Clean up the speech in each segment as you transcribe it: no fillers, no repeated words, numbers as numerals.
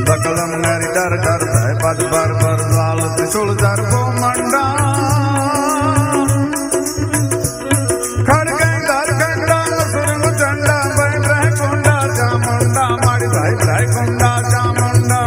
बकलम नरी डर डर भय पद पर पर लाल त्रिशूल दर को मंडा खड़गे दर गंडा सुरंग चंडा बैठ रहे कुंडा चामुंडा मारी भाई भाई कुंडा चामुंडा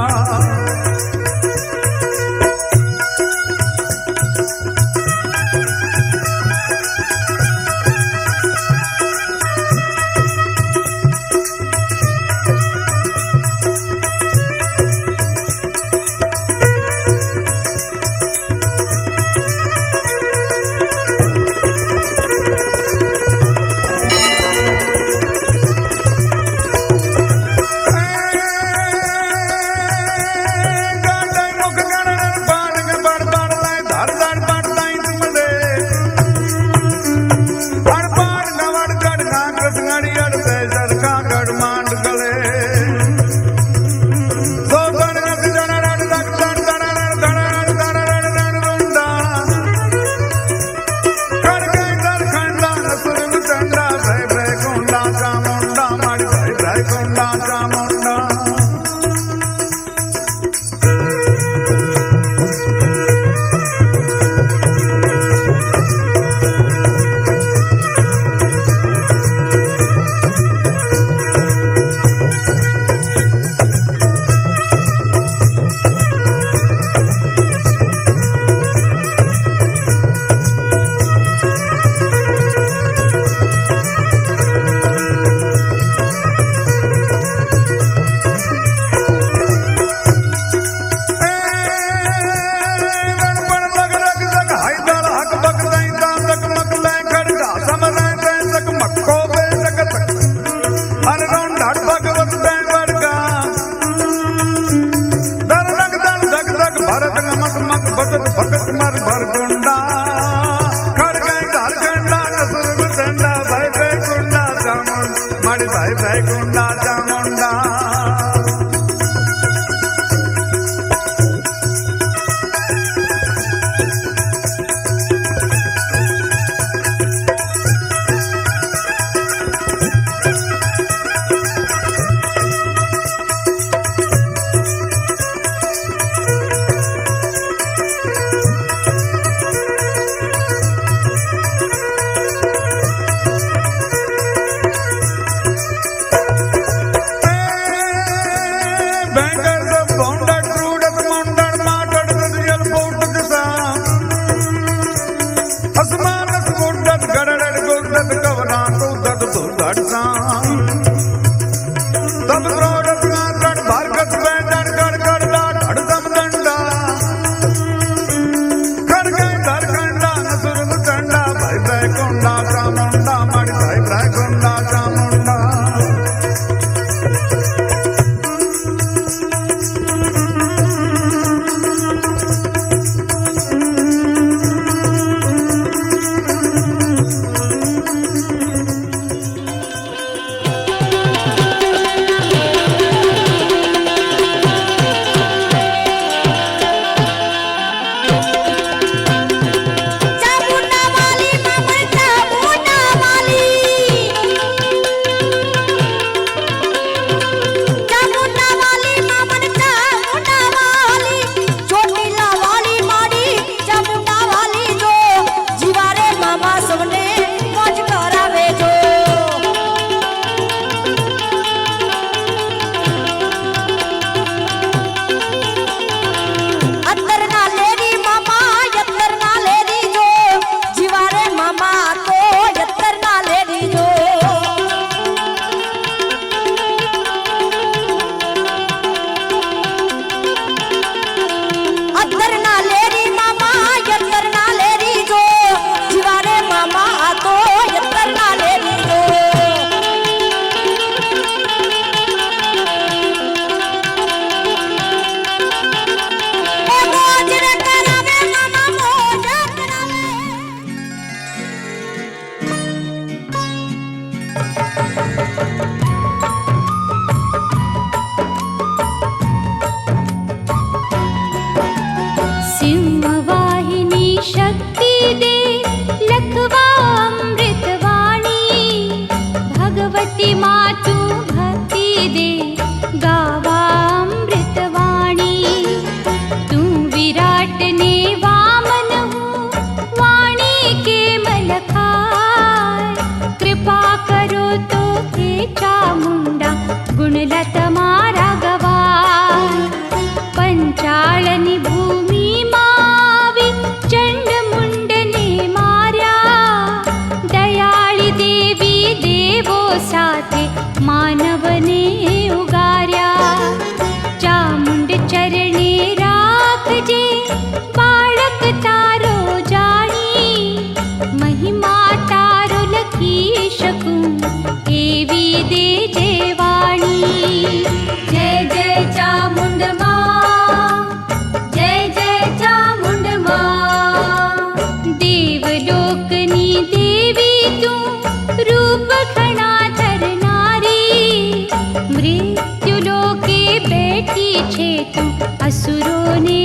तू असुरोने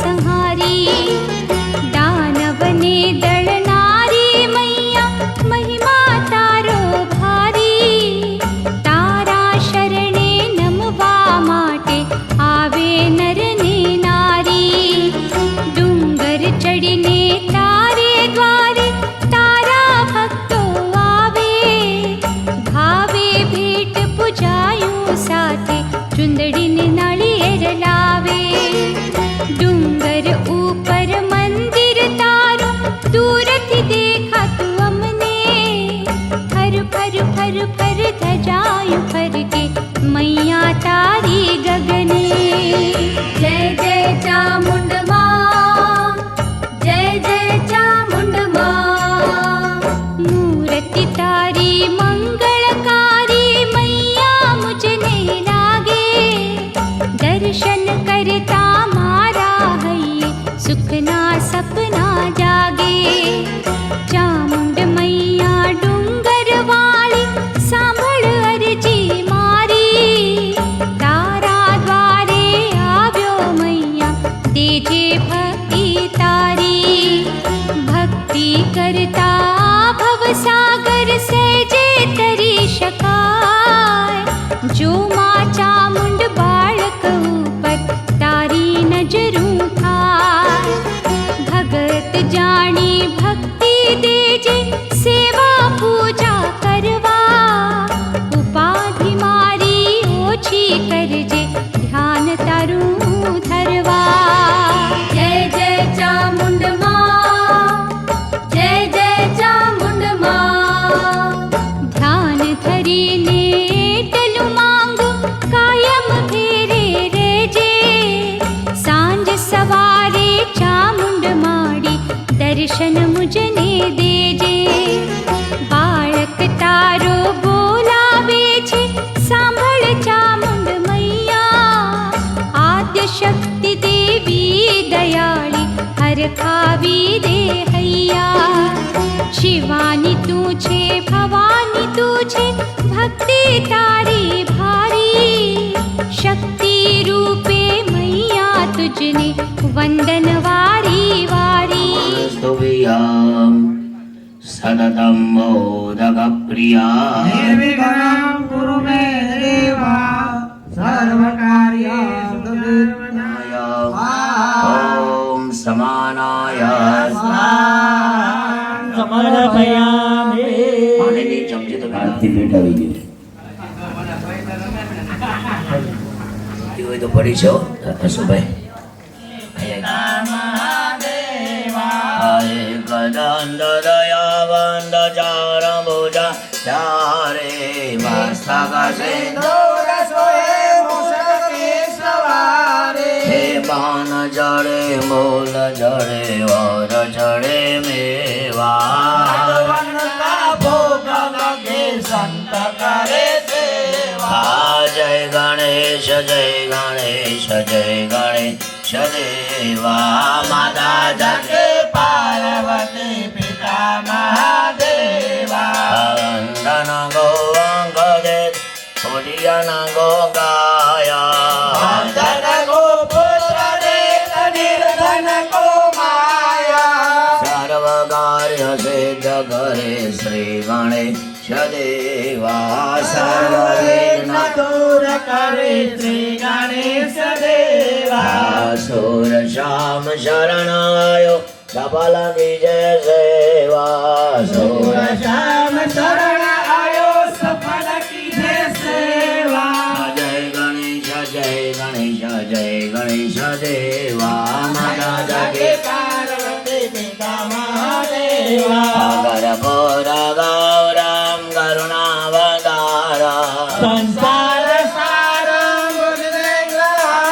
संहारी दानवने दळनारी मैया महिमा तारो भारी तारा शरणे नमवा माटे आवे नर ने नारी डूंगर चढ़ीने तारे द्वारे तारा भक्तो आवे भावे भेट पूजायूं साथे चुंदड़ीने नाळिયેર लावे डूंगर ऊपर मंदिर तारो दूरथी देखातुं अमने फर फर फर फर धजायूं फरके मैया तारी गगने जय जय चामुंड मां जय जय चामुंड मां मूर्ति तारी मंगलकारी मैया मुझने लागे दर्शन करता मारा हइये सुखना सपना जागे चामुंड मैया डूंगर वाली सांभळ अरजी मारी तारा द्वारे आव्यो मैया देजे भक्ति तारी भक्ति करता भवसागर सहजे तरी शकाय जो मां चामुंड बाळक ऊपर तारी नजरूं थाय भगत जाणी भक्ति देजे सेवा पूजा करवा उपाधि मारी ओछी करजे ध्यान तारूं धरवा जय जय चामुंड मां जय जय चामुंड मां ध्यान धरीने टलू मांगू कायम भेरे रेजे सांज सवारे चामुंड माड़ी दर्शन मुझने देजे बाळक तारो बोलावे छे सांभळ चामुंड मैया आद्य शक्ति देवी दयाळी हरखावी दे हैया शिवानी तू छे भवानी तू छे भक्ति तारी भारी शक्ति रूपे मैया तुझने वंदन वारी वारी स्तुभ्यां सततं मोदकप्रिया निर्विघ्नं कुरु मे देव सर्वकार्येषु सर्वदा ॐ समानाय समर्पयामि પાણીની ચમચી તો આરતી પેટ આવી ગઈ એ હોય તો પડી છે હસુભાઈ આય ગદંદ દયાવંદ ચારંબુજા ચારે મસ્તક સિંદૂર સોએ મૂષક કેસવારે હે બાન જડે મૂલ જડે ઓર જડે મેવા ભોગ લગે સંત કરે સેવા જય ગણેશ જય ગણેશ જય ગણેશ દેવા માતા જગે પાર્વતી પિતા મહાદેવા વંદન ગો અંગદે પુરિયન ગો ગાયા વંદન ગો પુત્ર દેવ નિર્ધન ગો માયા સર્વ કાર્ય સિદ્ધ કરે શ્રી ગણેશ દેવા સર્વ વિઘ્ન દૂર કરે શ્રી ગણેશ દેવા સુર શ્યામ શરણાયો સફલ વિજય સેવા સુર શ્યામ શરણાયો સફલ વિજય સેવા જય ગણેશ જય ગણેશ જય ગણેશ દેવા માતા જગે પાર્વતી પિતા મહાદેવા ગરભોર ગૌરામ કરુણાવતારા સંસાર સારમ બુદ્ધિગ્રહારમ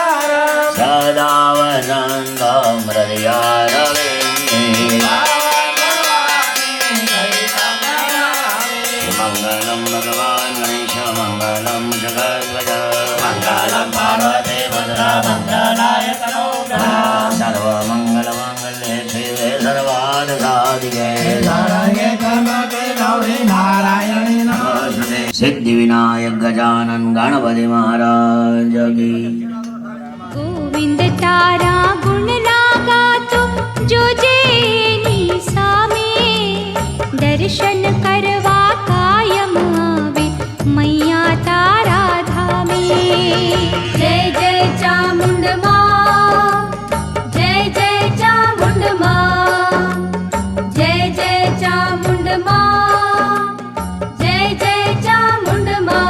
સદા વસંતમ હૃદયારવિંદે મંગલમ ભગવાન ગણેશ મંગલમ જગદ્વજ મંગલમ પાર્વતી ભદ્રા મંગલાય સર્વ મંગલ મંગલ્ય શિવે સર્વાર્થ સાધિકે सिद्धि विनायक गजानन गणपति महाराज की। तारा गुण लागा तो जो जेनी सामे दर्शन करवा कायम आवे मैया तारा धामे। जय जय चामुंड मां, जय जय चामुंड मां, जय जय चामुंड मां, जय जय चामुंड मां।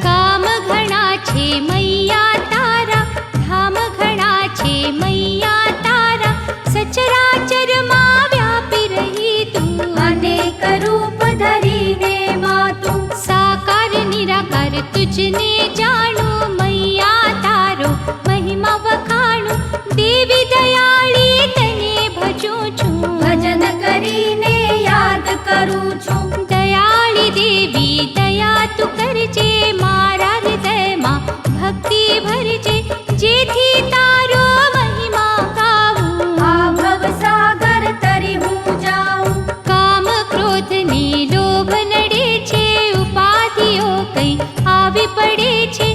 કામ ઘણા છે મૈયા તારા, ધામ ઘણા છે મૈયા તારા, સચરાચરમાં વ્યાપી રહી તું અનેક રૂપ ધરીને માં તું। સાકાર નિરાકાર તુજને જાણું મૈયા તારો મહિમા વખાણું, દેવી દયાળી તને ભજું છું, ભજન કરીને યાદ કરું છું। દયાળી દેવી દયા તું કરજે, મારા હૃદયમાં ભક્તિ ભરજે, જેથી તારો મહિમા ગાવું આ ભવસાગર તરી હું જાઉં। કામ ક્રોધ ને લોભ નડે છે, ઉપાધિઓ કઈ આવી પડે છે,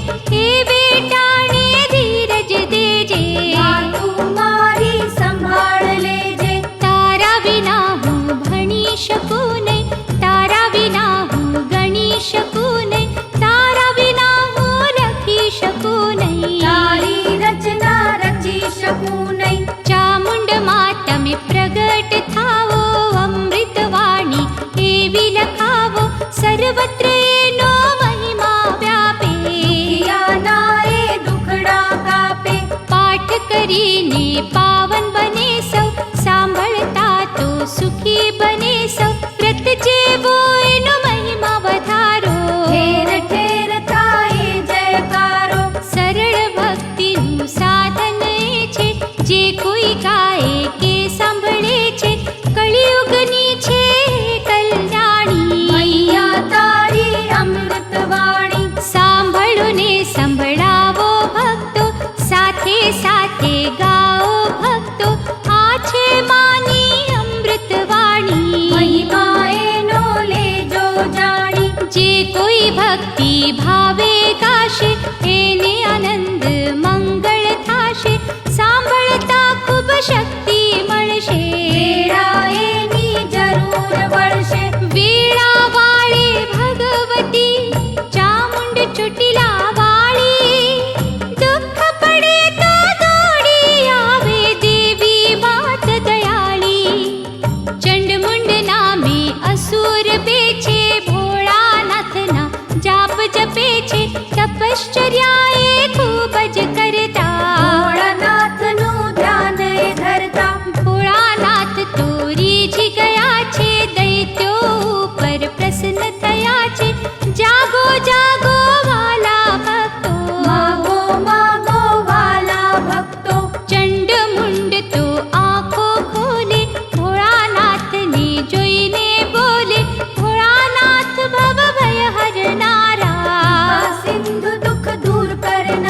એ બેટાને ધીરજ દેજે, તું મારી સંભાળ લેજે। તારા વિના હું ભણી શકું નહીં, તારા વિના હું ગણી શકું નહીં, તારા વિના હું લખી શકું નહીં, તારી રચના રચી શકું નહીં। ચામુંડ માં તમે પ્રગટ થાવો, અમૃત વાણી એવી લખાવો, સર્વત્ર એનો મહિમા વ્યાપે, દુખિયાના એ દુખડા કાપે। પાઠ કરીને પાવન બને સૌ, સાંભળતા તો સુખી બને સૌ, વ્રત જેવો એનો મહિમા વધારો, ઠેર ઠેર થાય જયકારો। સરળ ભક્તિનું સાધન એ છે, જે કોઈ ગાય કે સાંભળે છે, કળિયુગની છે કલ્યાણી મૈયા તારી અમૃત વાણી। સાંભળો ને સંભળાવો ભક્તો, સાથે સાથે ગાઓ ભક્તો, આ છે માની અમૃત વાણી, મહિમા એનો લેજો જાણી। જે કોઈ ભક્તિ ભાવે ગાશે, એને આનંદ મંગળ થાશે, સાંભળતા ખૂબ શક્તિ મળશે, વેળા એની જરૂર વળશે। વેળા વાળે ભગવતી ચામુંડ ચોટીલા વાળી, દુઃખ પડે તો દોડી આવે દેવી માત દયાળી। ચંડમુંડ નામે અસુર બેછે, ભોળાનાથના જાપ જપે છે, તપશ્ચર્યા એ ખૂબ જ કરતા, ભોળાનાથનું ધ્યાન એ ધરતા। ભોળાનાથ તો રીઝી ગયા છે, દૈત્યો ઉપર પ્રસન્ન થયા છે, જાગો જાગો વાલા ભક્તો, માગો માગો વાલા ભક્તો। ચંડમુંડ તો આંખો ખોલે, ભોળાનાથને જોઈને બોલે, ભોળાનાથ ભવ ભય હરનારા, સિંધુ દુઃખ દૂર કરનારા।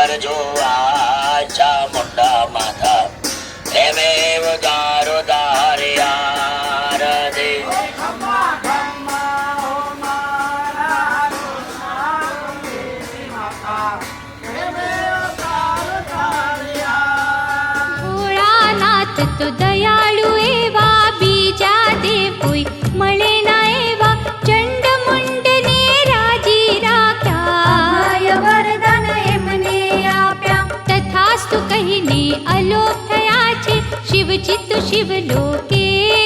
કરજો આચા મુંડા માથા એમેવ દારો દારિયાર દે ભોળાનાથ તો દયાળુ એવા બીજા દેવ કોઈ મળે ના એવા ચંડ મુંડને રાજી રાખ્યા વરદાન એમને આપ્યા તથાસ્તુ કહીને અલોપ થયા છે શિવચિત્ત શિવલોકે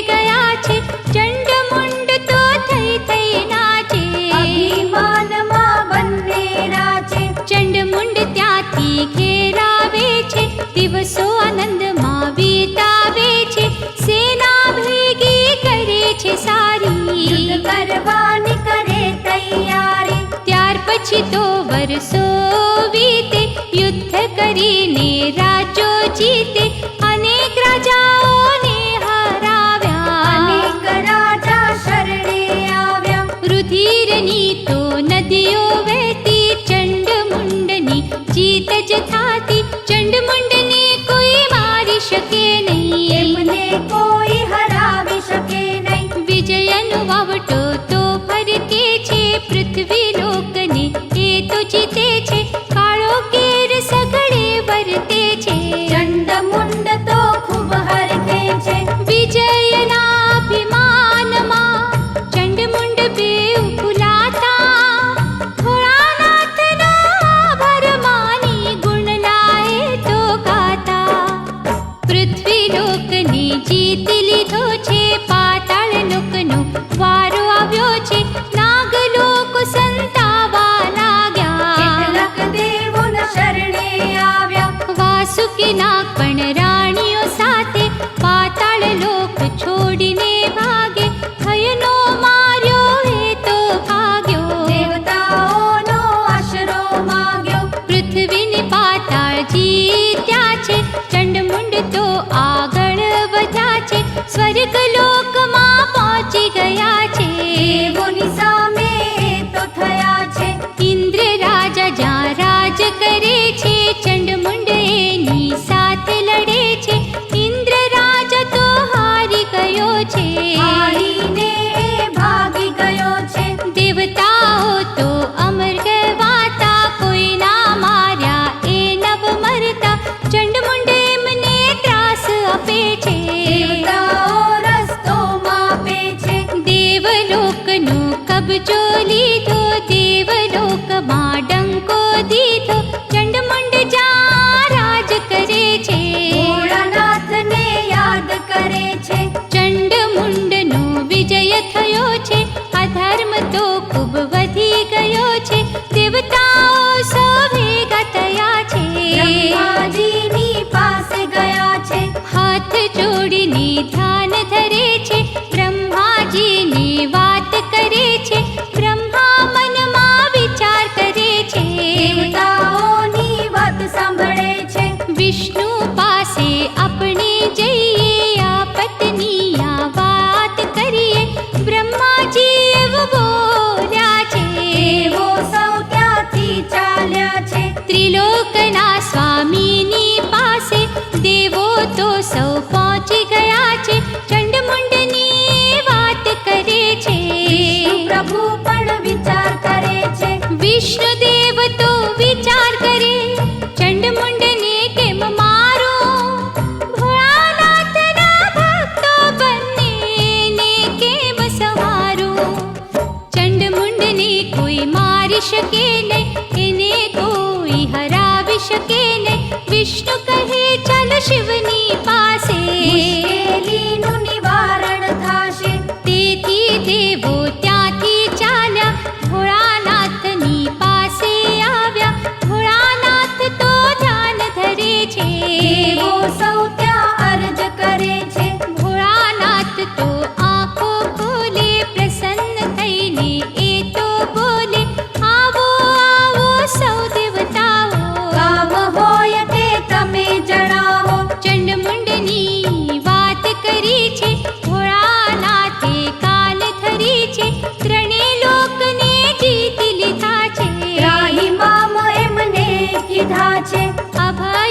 ગયા છે ચંડ મુંડ તો થઈ થઈ નાચે અભિમાનમાં બંને રાચે ચંડ મુંડ ત્યાંથી ઘેરાવે છે દિવસો આનંદમાં વીતાવે છે સેના ભેગી કરે છે સારી કરવાની કરે તૈયારી ત્યાર પછી તો વર્ષો વીતે યુદ્ધ કરીને રાજ્યો જીતે અનેક રાજાઓને હરાવ્યા અનેક રાજા શરણે આવ્યા રુધિરની તો નદીઓ વહેતી ચંડ મુંડની જીત જ થાતી ચંડ મુંડને કોઈ મારી શકે નહીં એમને કોઈ હરાવી શકે નહીં વિજયનો વાવટો તો ફરકે છે પૃથ્વી લોકને એ તો જીતે છે કાળો કેર સગળે વર્તે છે ચંડ મુંડ તો ખૂબ હરખે છે વિજયના અભિમાનમાં ચંડ મુંડ બેઉ ભૂલાતા ભોળાનાથના ભરમાની ગુણ લાએ તો ગાતા પૃથ્વી લોકને જીત લીધો છે પાતાળ લોકનો વારો આવ્યો છે નાગ લોકો સંતાવા લાગ્યા કેટલાક દેવોના શરણે આવ્યા વાસુકી નાગ પણ રાણીઓ સાથે પાતાળ લોક છોડીને ભાગે ભયનો માર્યો એ તો ભાગ્યો દેવતાઓનો આશરો માગ્યો પૃથ્વીને પાતાળ જીત્યા છે ચંડમુંડ તો આગળ વધ્યા છે સ્વર્ગ લોકમાં પહોંચી ગયા છે દેવોની સામે તો થયા છે ઇન્દ્ર રાજા જ્યાં રાજ કરે છે ચંડમુંડ એની સાથે લડે છે ઇન્દ્ર રાજા તો હારી ગયો છે હારીને ભાગી ગયો છે દેવતાઓ તો અમર ગવાતા કોઈ ના માર્યા એ નવ મરતા ચંડમુંડ એમને ત્રાસ આપે છે દેવતાઓ રસ્તો માપે છે દેવલોકનો કબજો લીધો દેવલોકમાં ડંકો દીધો ચંડમુંડ જ્યાં રાજ કરે છે ભોળાનાથને યાદ કરે છે ચંડમુંડનો વિજય થયો છે અધર્મ તો ખૂબ વધી ગયો છે દેવતાઓ સૌ ભેગા થયા છે બ્રહ્માજીની પાસે ગયા છે હાથ જોડીને ધ્યાન ધરે છે બ્રહ્માજીની વાત કરે છે બ્રહ્મા મનમાં વિચાર કરે છે દેવતાઓની વાત સાંભળે છે વિષ્ણુ પાસે આપણે જઈએ આપતની આ વાત કરીએ બ્રહ્માજી એવું બોલ્યા છે એવો સૌ ત્યાંથી ચાલ્યા છે ત્રિલોકના સ્વામીની પાસે દેવો તો સૌ પહોંચી ગયા છે ચંડમુંડની વાત કરે છે પ્રભુ પણ વિચાર કરે છે વિષ્ણુદેવ તો વિચાર કરે ચંડમુંડને કેમ મારો ભોળાનાથના ભક્તો બંનેને કેમ સવારો ચંડમુંડને કોઈ મારી શકે નહીં એને કોઈ હરાવી શકે નહીં વિષ્ણુ કહે ચાલો શિવની પાસે મુશ્કેલીનું નિવારણ થાશે તેથી દેવો ત્યાંથી ચાલ્યા ભોળાનાથની પાસે આવ્યા ભોળાનાથ તો ધ્યાન ધરે છે દેવો સૌ ત્યાં અરજ કરે છે ભોળાનાથ તો આંખો ખોલે પ્રસન્ન થઈને એ તો બોલે આવો આવો સૌ દેવતાઓ કામ હોય તે તમે જણાવો ચંડમુંડની વાત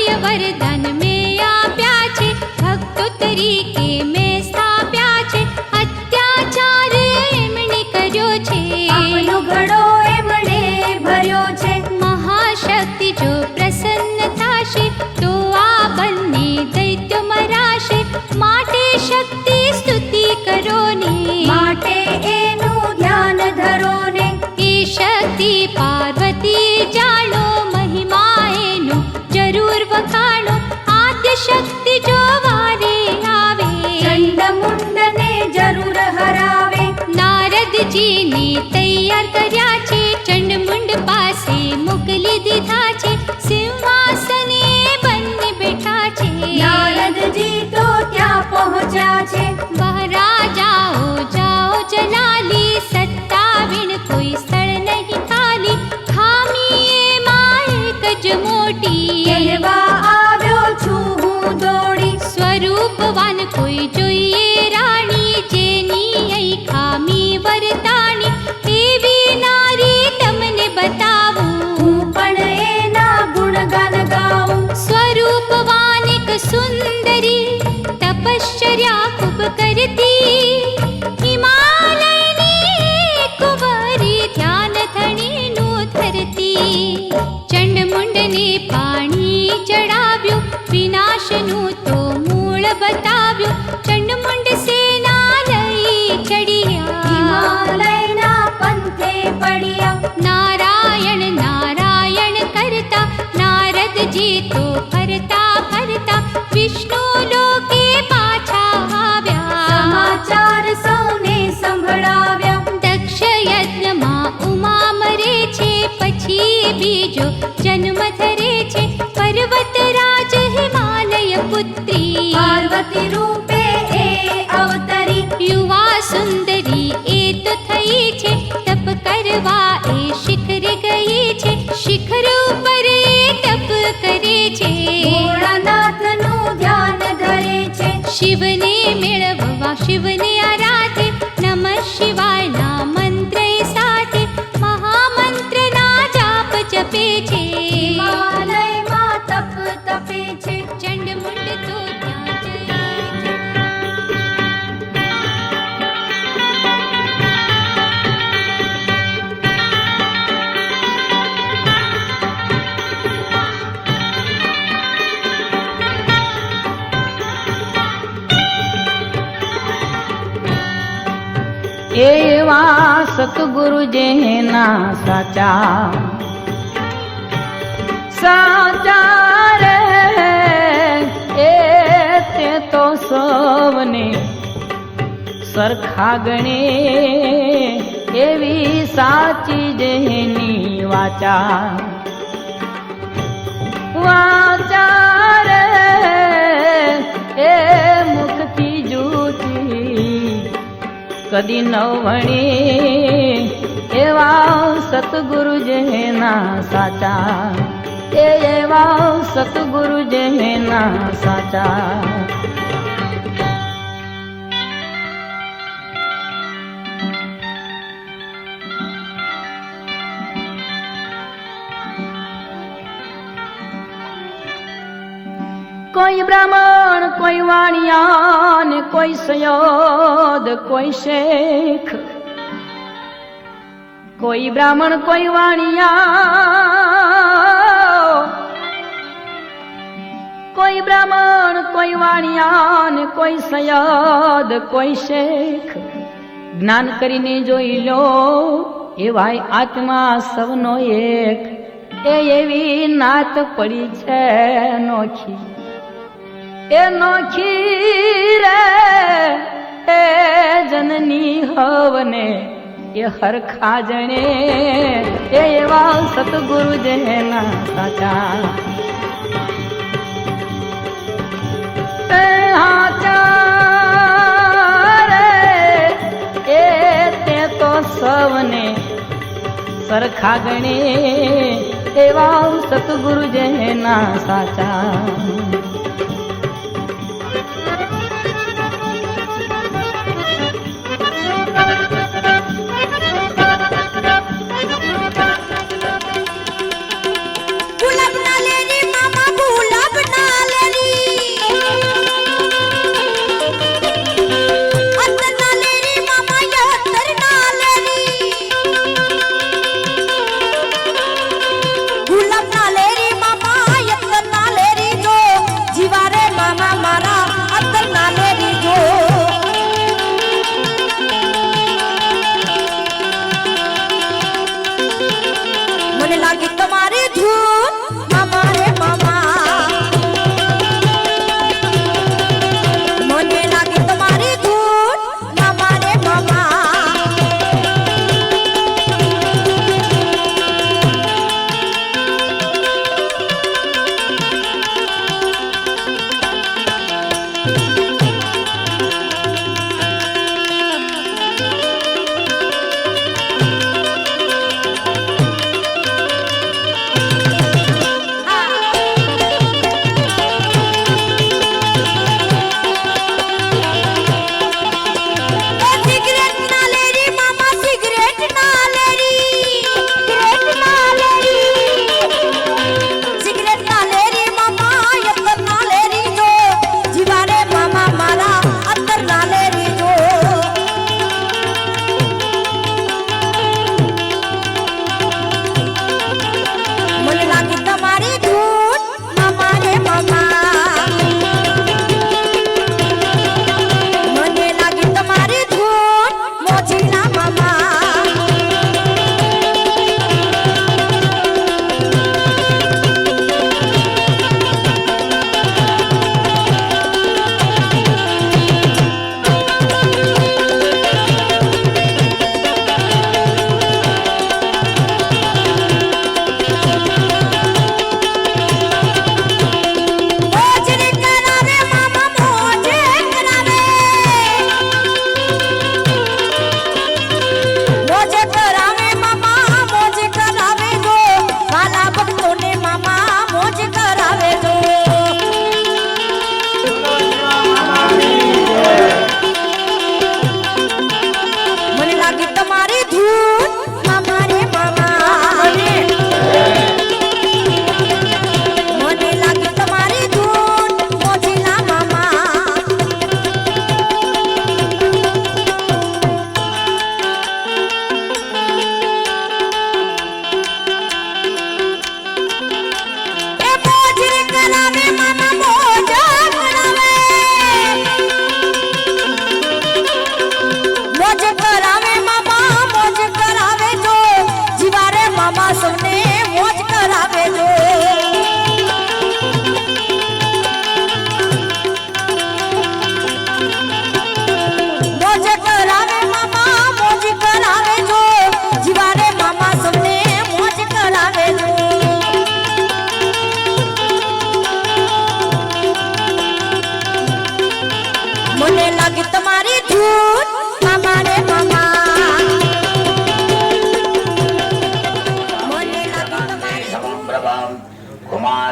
દિવ્ય વરદાન મેં આપ્યા છે, ભક્તો તરીકે મેં સ્થાપ્યા છે. અત્યાચાર એમણે કર્યો છે, આપનો ઘડો એમણે ભર્યો છે. મહાશક્તિ જો પ્રસન્ન થશે તો આ બંને દૈત્યો મરાશે. માટે શક્તિ સ્તુતિ કરો ને, માટે એનું ધ્યાન ધરો ને. એ શક્તિ પાર્વતી જાણો, મહિમા એનો જરૂર વખાણો. આદ્ય શક્તિ જો વારે આવે, ચંડ મુંડને જરૂર હરાવે. નારદજીને તૈયાર કર્યા છે, ચંડમુંડ પાસે મોકલી દીધા છે. સિંહાસને બંને બેઠા છે, નારદજી તો ત્યાં પહોંચ્યા છે. મહારાજાઓ જાઓ જલાલી, સત્તા વિણ કોઈ સ્થળ નહીં ખાલી. ખામી એમાં એક જ મોટી, કહેવા આવ્યો છું હું દોડી. સ્વરૂપવાન કોઈ જોઈએ રાણી, જેની અહીં ખામી વર્તાણી. એવી નારી તમને બતાવું, હું પણ એના ગુણગાન ગાઉં. સ્વરૂપવાન એક સુંદરી, તપશ્ચર્યા ખૂબ કરતી. હિમાલયની કુંવરી, ધ્યાન ધણીનું ધરતી. ચંડમુંડને પાણી ચડાવ્યું, વિનાશનું તો મૂળ બતાવ્યું. ચંડમુંડ સેના લઈ ચડ્યા, હિમાલયના પંથે પડ્યા. નારાયણ નારાયણ કરતા, નારદજી તો ફરતા ફરતા વિષ્ણુ લોકે પાછા આવ્યા. સમાચાર સૌને સંભળાવ્યા. દક્ષ યજ્ઞમાં ઉમા મરે છે, પછી બીજો જન્મ ધરે છે. પર્વતરાજ હિમાલય પુત્રી, પાર્વતી રૂપે એ અવતરી. યુવા સુંદરી એ તો થઈ છે, તપ કરવા એ શિખરે ગઈ છે. શિખર ઉપર એ તપ કરે છે, ભોળાનાથનું ધ્યાન ધરે છે. શિવને મેળવવા શિવને આરાધે. નમઃ શિવાયના મંત્ર એ સાથે, મહામંત્રના જાપ જપે છે. હિમાલયમાં તપ તપે છે. ચંડમુંડ તો ત્યાં જાય છે. એવા સતગુરુ જેના સાચા સાચા રે, એ તે તો સૌને સરખા ગણે. એવી સાચી જેની વાચા વાચા રે, એ મુખથી જૂઠી કદી ન વણી. એવા સતગુરુ જેના સાચા, એવા સતગુરુ જેના સાચા. કોઈ બ્રાહ્મણ, કોઈ વાણિયા ને કોઈ સયોદ, કોઈ શેખ. કોઈ બ્રાહ્મણ, કોઈ વાણિયા, કોઈ બ્રાહ્મણ, કોઈ વાણિયા ને કોઈ સયોદ, કોઈ શેખ. જ્ઞાન કરીને જોઈ લો, એવા આત્મા સૌનો એક. એ એવી નાત પડી છે નોખી, એ નોખી રે, એ જનની હવને એ હરખા જણે. એવા સતગુરુ જેના સાચા, એ હાચા રે, એ તે તો સૌને સરખા ગણે. એવા સતગુરુ જેના સાચા. ગુલાબ ના લેની મામા ગુલાબ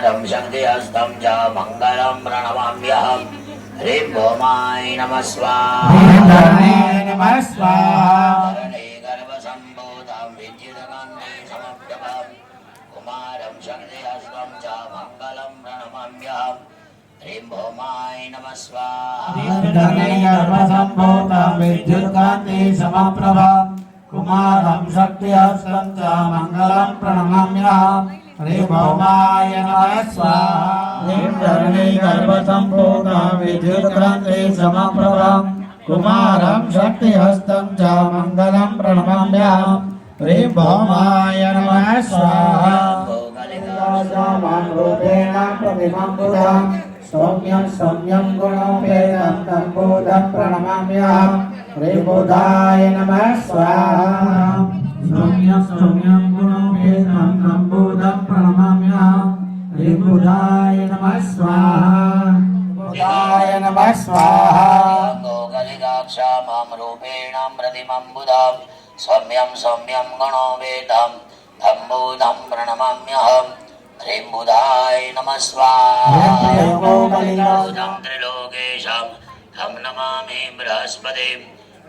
कुमारं शक्तिहस्तं च मङ्गलं प्रणमाम्यहं ह्रीं भौमाय नमः स्वाहा नमः स्वाहा धरणी गर्भसम्भूतं विद्युतकान्ते समप्रभं कुमारं शक्तिहस्तं च मङ्गलं प्रणमाम्यहं ह्रीं भौमाय नमः स्वाहा गर्भसम्भूतं विद्युत्कान्ति समप्रभं कुमारं शक्तिहस्तं च मङ्गलं प्रणमाम्यहं ह्रीं भौमाय नमः स्वाहा धरणी गर्भसम्भूतं विद्युत्कान्ति समप्रभं कुमारं शक्तिहस्तं च मङ्गलं प्रणमाम्यहं ह्रीं भौमाय नमः स्वाहा रूपेण प्रतिमं बुधं सौम्यं सौम्यं गुणोपेतं तं बुधं प्रणमाम्यहं ह्रीं बुधाय नमः स्वाहा सौम्यं सौम्यं गुणोपेतं तं बुधं प्रणमाम्यहं ह्रीं बुधाय नमः स्वाहा बुधाय नमः स्वाहा गोकलिकाक्षामां रूपेण प्रतिमं बुधं सौम्यं सौम्यं गुणोपेतं तं बुधं प्रणमाम्यहं ह्रीं बुधाय नमः स्वाहा बुधं त्रिलोकेशं तं नमामि बृहस्पतिं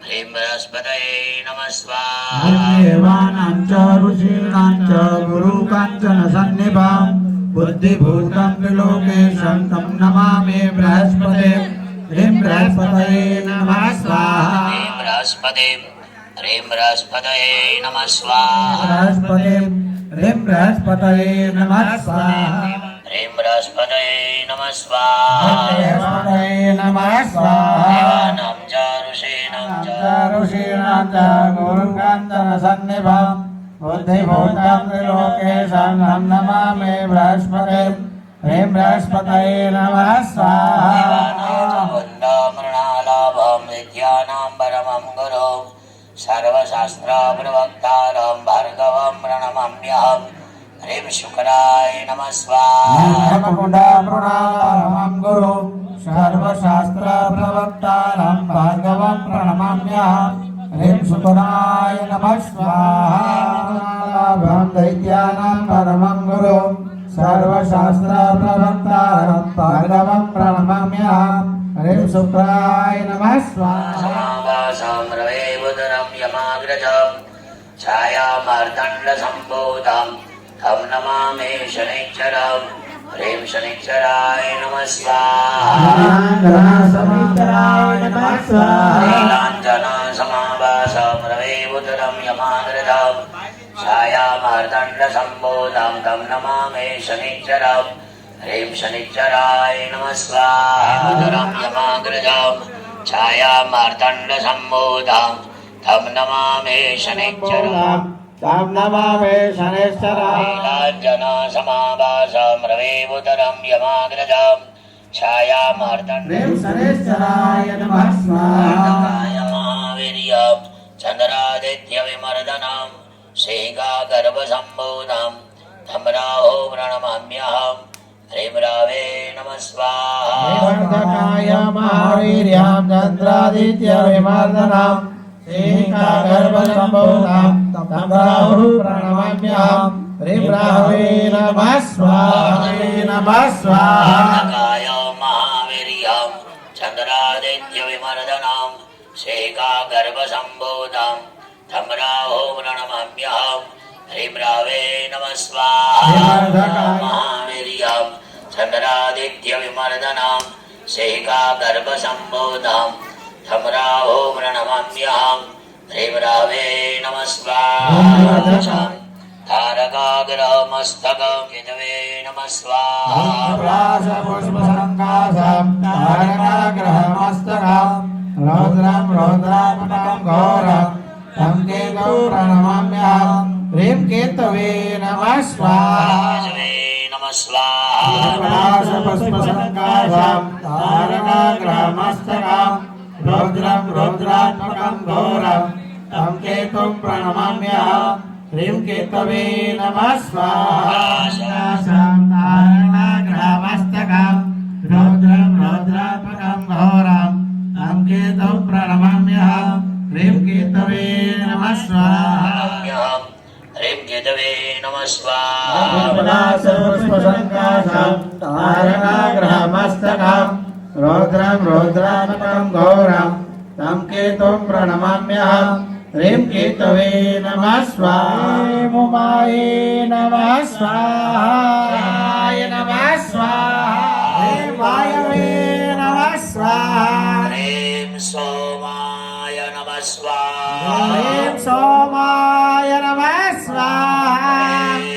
ह्रीं बृहस्पतये नमः स्वाहा देवानां च ऋषीणां च गुरुकाञ्चन सन्निभां बुद्धिभूतं त्रिलोकेशं तं नमामि बृहस्पतिं ह्रीं बृहस्पतये नमः स्वाहा ह्रीं बृहस्पतिं ह्रीं बृहस्पतये नमः स्वाहा बृहस्पतिं ह्रीं बृहस्पतये नमः स्वाहा ह्रीं बृहस्पतये नमः स्वाहा बृहस्पतये नमः स्वाहा देवानां च ऋषीणां च ऋषीणां च गुरुकाञ्चन सन्निभां बुद्धिभूतं त्रिलोकेशं तं नमामि बृहस्पतिं ह्रीं बृहस्पतये नमः स्वाहा मृणालाभं विद्यानां परमं गुरुं सर्वशास्त्रप्रवक्तारं भार्गवं प्रणमाम्यहं ह्रीं शुक्राय नमः स्वाहा मृणालाभं गुरुं सर्वशास्त्रप्रवक्तारं भार्गवं प्रणमाम्यहं ह्रीं शुक्राय नमः स्वाहा दैत्यानां परमं गुरुं सर्वशास्त्रप्रवक्तारं भार्गवं प्रणमाम्यहं ह्रीं शुक्राय नमः स्वाहा समावासं रवेवदनं यमाग्रजं छायामार्दण्डसम्भूतं तं नमामि शनिश्चरं ह्रीं शनिश्चराय नमः स्वाहा नीलाञ्जनसमावासं रवेवदनं यमाग्रजं छायामार्दण्डसम्भूतं तं नमामि शनिश्चरं ह्रीं शनिश्चराय नमः स्वाहा यमाग्रजं छायामार्दण्डसम्भूतं तं नमामि शनिश्चरं तं नमामि शनिश्चराय नीलाञ्जनसमावासं रवेवदनं यमाग्रजं छायामार्दण्डं शनिश्चराय नमः स्वाहा महावीर्यं चन्द्रादित्यविमर्दनं श्रीकागर्भसम्भूतं तं राहो प्रणमाम्यहं ह्रीं रावे नमः स्वाहा वर्धकाय महावीर्यं चन्द्रादित्यविमर्दनं श्रीकागर्भसम्भूतं तं राहुः प्रणमाम्यहं ह्रीं रावे नमः स्वाहा नमः स्वाहा वर्धकाय महावीर्यं चन्द्रादित्यविमर्दनं श्रीकागर्भसम्भूतं तं राहो प्रणमाम्यहं ह्रीं रावे नमः स्वाहा महावीर्यं चन्द्रादित्यविमर्दनं श्रीकागर्भसम्भूतं तं राहो प्रणमाम्यहं ह्रीं रावे नमः स्वाहा तारकाग्रहमस्तकं केतवे नमः स्वाहा पुष्पसङ्काशं तारकाग्रहमस्तकं रौद्रं रौद्रात्मकं घोरं तं केतौ प्रणमाम्यहं ह्रीं केतवे नमः स्वाहा केतवे नमः स्वाहा पुष्पसङ्काशं तारकाग्रहमस्तकं रौद्रं रौद्रात्मकं घोरं तं केतुं प्रणमाम्यहं ह्रीं केतवे नमः स्वाहा तारकाग्रहमस्तकं रौद्रं रौद्रात्मकं घोरं तं केतौ प्रणमाम्यहं ह्रीं केतवे नमः स्वाहा ह्रीं केतवे नमः स्वाहा पुष्पसङ्काशं तारकाग्रहमस्तकं रौद्रं रौद्रात्मकं घोरं तं केतुं प्रणमाम्यहं ह्रीं केतवे नमः स्वाहा ह्रीं उमाये नमः स्वाहा ह्रीं नमः स्वाहा ह्रीं वायवे नमः स्वाहा ह्रीं सोमाय नमः स्वाहा ह्रीं सोमाय नमः स्वाहा ह्रीं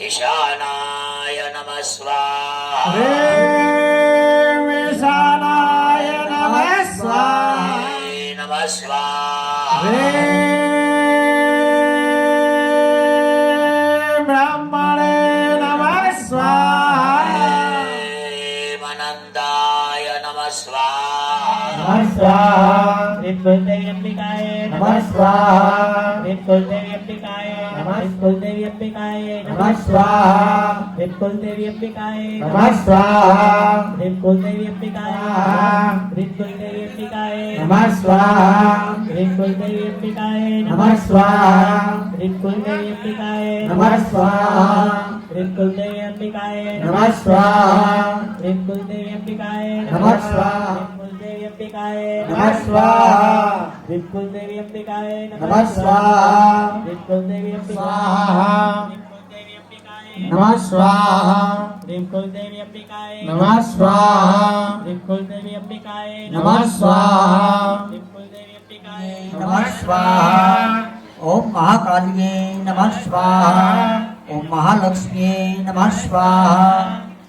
ईशानाय नमः स्वाहा ह्रीं ईशानाय नमः स्वाहा नमः स्वाहा ह्रीं ब्रह्मणे नमः स्वाहा ह्रीं अनन्ताय नमः स्वाहा नमः स्वाहा ह्रीं कुलदेवी अंबिकाय नमः स्वाहा ह्रीं कुलदेवी अंबिकाय नमः कुलदेवी अंबिकाय नमः स्वाहा ह्रीं कुलदेवी अंबिकाय नमः स्वाहा ह्रीं कुलदेवी अंबिकाय ह्रीं कुलदेवी अंबिकाय नमः स्वाहा ह्रीं कुलदेवी अंबिकाय नमः स्वाहा ह्रीं कुलदेवी अंबिकाय नमः स्वाहा ह्रीं कुलदेवी अंबिकाय नमः स्वाहा ह्रीं कुलदेवी अंबिकाय नमः स्वाहा कुलदेवी अंबिकाय नमः स्वाहा ह्रीं कुलदेवी अंबिकाय नमः स्वाहा ह्रीं कुलदेवी अंबिकाय नमः स्वाहा ह्रीं कुलदेवी अंबिकाय नमः स्वाहा ह्रीं कुलदेवी अंबिकाय नमः स्वाहा ओम महाकालिये नमः स्वाहा ओम महालक्ष्मीये नमः स्वाहा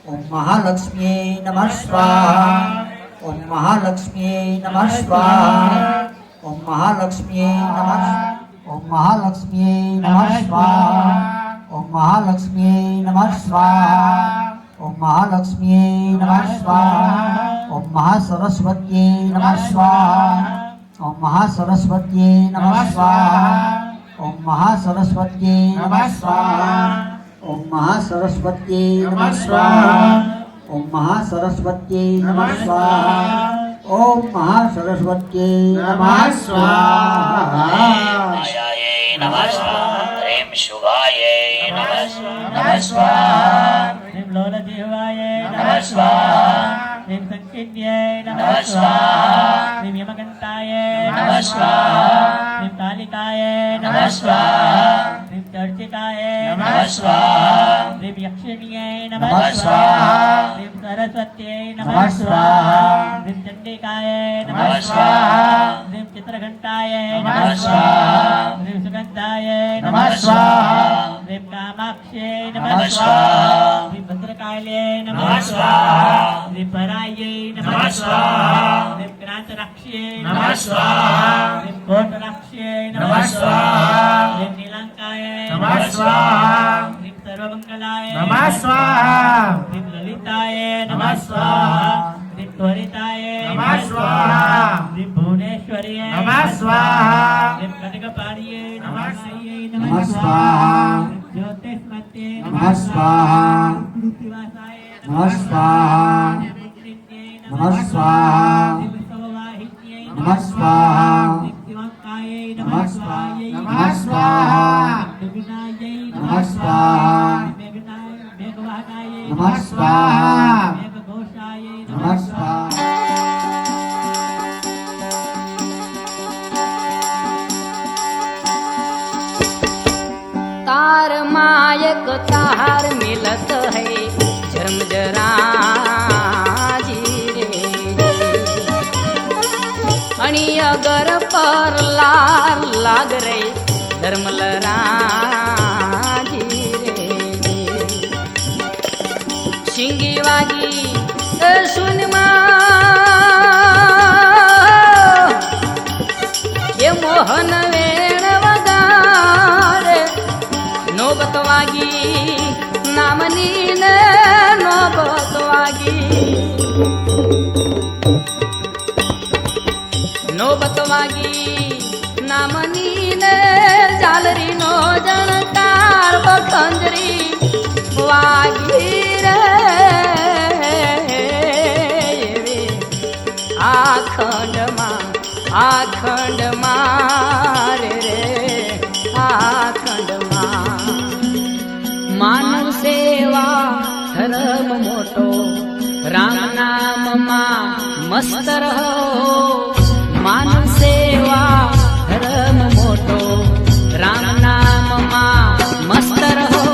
ओम महालक्ष्मीये नमः स्वाहा ओम महालक्ष्मीये नमः स्वाहा ओम महालक्ष्मीये नमः ओम महालक्ष्मीये नमः स्वाहा ओम महालक्ष्मीये नमः स्वाहा ओम महालक्ष्मीये नमः स्वाहा ओम महासरस्वत्यै नमः स्वाहा ओम महासरस्वत्यै नमः स्वाहा ओम महासरस्वत्यै नमः स्वाहा ओम महासरस्वत्यै नमः स्वाहा ओम महासरस्वत्यै नमः स्वाहा ओम महासरस्वत्यै नमः स्वाहा मायायै नमः स्वाहा ह्रीं शुभायै नमः स्वाहा ह्रीं लोलजिह्वायै नमः स्वाहा ह्रीं संकीर्ण्यै नमः स्वाहा ह्रीं यमकण्ठायै नमः स्वाहा ह्रीं कालिकायै नमः स्वाहा ह्रीं चर्चिकायै नमः स्वाहा ह्रीं यक्षिण्यै नमः स्वाहा ह्रीं सरस्वत्यै नमः स्वाहा ह्रीं चण्डिकायै नमः स्वाहा ह्रीं चित्रघण्टायै नमः स्वाहा ह्रीं सुगन्धायै नमः स्वाहा ह्रीं कामाक्ष्यै नमः स्वाहा ह्रीं भद्रकाल्यै नमः स्वाहा ह्रीं परायै नमः स्वाहा ह्रीं क्रान्तराक्ष्यै नमः स्वाहा ह्रीं कोटराक्ष्यै नमः स्वाहा ह्रीं नीलाङ्कायै नमः स्वाहा ह्रीं सर्वमङ्गलाय नमः स्वाहा ह्रीं ललिताय नमः स्वाहा ह्रीं त्वरिताय नमः स्वाहा ह्रीं भुवनेश्वर्यै नमः स्वाहा ह्रीं कनकपाणिये नमः नमः स्वाहा ज्योतिष्मत्ये नमः स्वाहा कृतिवासाय नमः स्वाहा नमः स्वाहा विश्ववाहिन्यै नमः स्वाहा शिवाङ्कायै नमः स्वाहा नमः स्वाहा दुर्गुणायै नमः स्वाहा मेघवाहनायै नमः स्वाहा मेघघोषायै नमः स्वाहा तार मायक तार मिलत है झरमझरा जी रे आणि अगर पर लार लाग रे धर्मलरा जी रे शिंगी वागी सुनमा ये मोहन वेण वगारे नोबतवागी नामनीन नोबतवागी नोबतवागी नामनीन जालरी नो जनकार बखंजरी वागी रे आखंड मारे रे आखंड मानुषे ધર્મ મોટો રામ નામમાં મસ્ત રહો માનવ સેવા ધર્મ મોટો રામ નામમાં મસ્ત રહો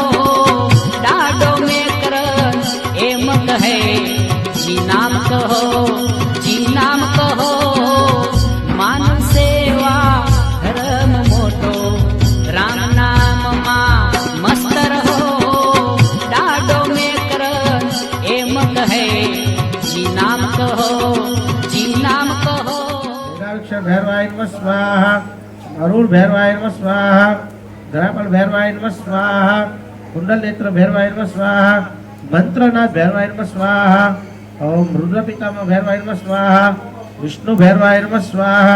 ડાડો મેં કર એમ કહે જી નામ કહો જી નામ કહો માનવ સેવા ધર્મ મોટો રામ નામમાં મસ્ત રહો ડાડો મેં કર એમ કહે જી નામ કહો જી નામ કહો लीलाक्ष भैरवाय नमः स्वाहा अरुण भैरवाय नमः स्वाहा धरापल भैरवाय नमः स्वाहा कुंडल नेत्र भैरवाय नमः स्वाहा मंत्रनाथ भैरवाय नमः स्वाहा ओम रुद्र पितामह भैरवाय नमः स्वाहा विष्णु भैरवाय नमः स्वाहा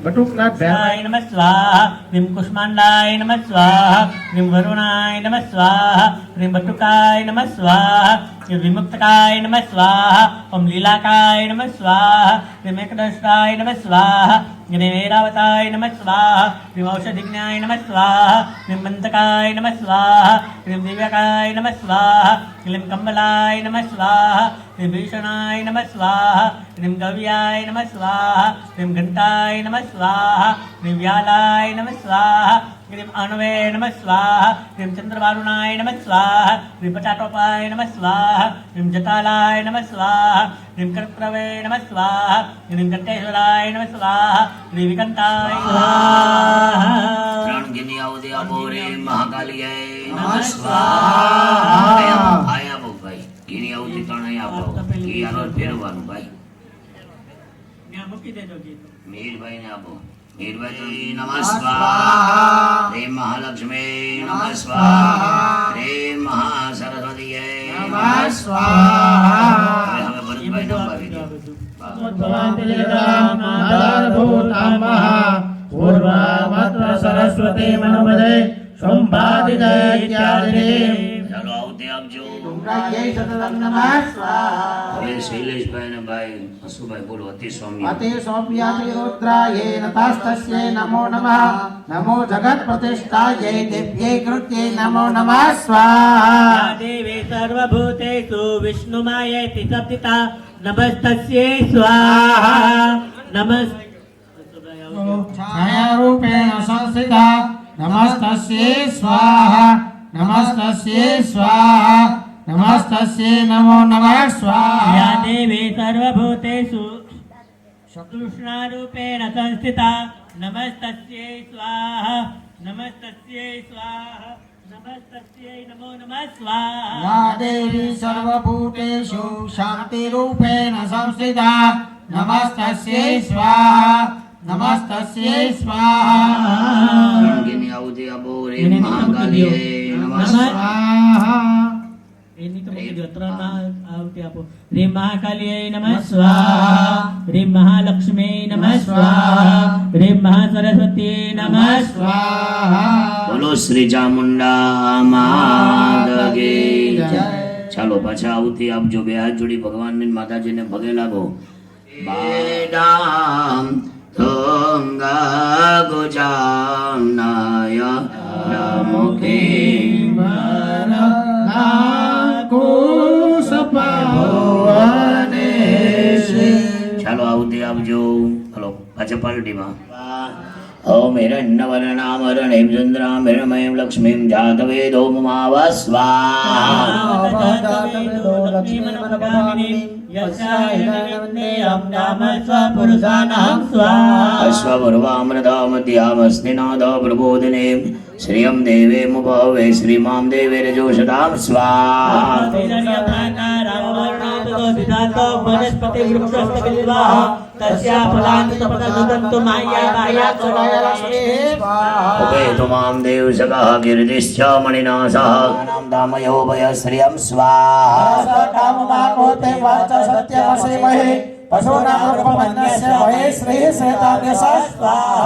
बटुकनाथ भैरवाय नमः स्वाहा ह्रीं कुष्माण्डाय नमः स्वाहा ह्रीं वरुणाय नमः स्वाहा ह्रीं बटुकाय नमः स्वाहा ह्रीं विमुक्तकाय नमः स्वाहा ओम लीलाकाय नमः स्वाहा ह्रीं एकदष्टाय नमः स्वाहा ह्रीं ऐरावताय नमः स्वाहा ह्रीं औषधिज्ञाय नमः स्वाहा ह्रीं बन्धकाय नमः स्वाहा ह्रीं दिव्यकाय नमः स्वाहा ह्रीं कम्बलाय नमः स्वाहा ह्रीं भीषणाय नमः स्वाहा ह्रीं गव्याय नमः स्वाहा ह्रीं घण्टाय नमः स्वाहा ह्रीं व्यालाय नमः स्वाहा ह्रीं अणवे नमः स्वाहा ह्रीं चन्द्रवारुणाय नमः स्वाहा ह्रीं पटाटोपाय नमः स्वाहा ह्रीं जटालाय नमः स्वाहा ह्रीं कर्प्रवे नमः स्वाहा ह्रीं कंठेश्वराय नमः स्वाहा ह्रीं विकंठाय स्वाहा ત્રણ ગિની આવતી આપો રે મહાકાલીએ નમઃ સ્વાહા આયા બહુ ભાઈ ગિની આવતી ત્રણ આપો ઈ આનો ફેરવાનું ભાઈ ત્યાં મૂકી દેજો ગીત મીરભાઈ ને આપો મીરભાઈ નમઃ સ્વાહા રે મહાલક્ષ્મી નમઃ સ્વાહા રે મહાસરસ્વતીએ નમઃ સ્વાહા હવે ભરતભાઈ નંબાવી દો पूर्वामत्र सरस्वती मनुपदे संपादितैत्यादिने ચાલો આવતી આપજો जय सततं नमः स्वाहा હવે શૈલેષભાઈ ને ભાઈ હસુભાઈ બોલો અતિ સૌમ્ય अति सौम्याति रुद्राये नतस्तस्यै नमो नमः नमो जगत् प्रतिष्ठायै दिव्यै कृत्यै नमो नमः स्वाहा देवी सर्वभूतेषु विष्णुमायेति सप्तिता नमस्तस्यै स्वाहा नमस् छायारूपेण संस्थिता नमस्तस्यै स्वाहा नमस्तस्यै स्वाहा नमस्तस्यै नमो नमः स्वाहा या देवी सर्वभूतेषु कृष्णारूपेण संस्थिता नमस्तस्यै स्वाहा नमस्तस्यै स्वाहा नमस्तस्यै नमो नमः स्वाहा या देवी सर्वभूतेषु शान्तिरूपेण संस्थिता नमस्तस्यै स्वाहा नमस्तस्यै स्वाहा ત્રણ ગિની આવતી આપો રે મહાકાલીએ નમઃ स्वाहा એની તો મૂકી દો ત્રણ આવતી આપો ह्रीं महाकाल्यै नमः स्वाहा ह्रीं महालक्ष्मी नमः स्वाहा ह्रीं महासरस्वती नमः स्वाहा બોલો શ્રી ચામુંડા માત કી જય ચાલો પાછા આવતી આપજો બે હાથ જોડી ભગવાનની માતાજીને પગે લાગો બાડામ થંગા ગોજામનાય નમોકે ચાલો આવતી આપજો હલો પાછા પાલટીમાં ओम हिरण्यवर्णाम हिरण्यं चन्द्रां हिरण्मयं लक्ष्मीं जातवेदो ममाव स्वाहा प्रबोधिने श्रियं देवेमुपवे श्रीमां देवे रजोषदां स्वाहा मां देव सखः कीर्तिश्च मणिनाशः दामयो भय श्रियं स्वाहा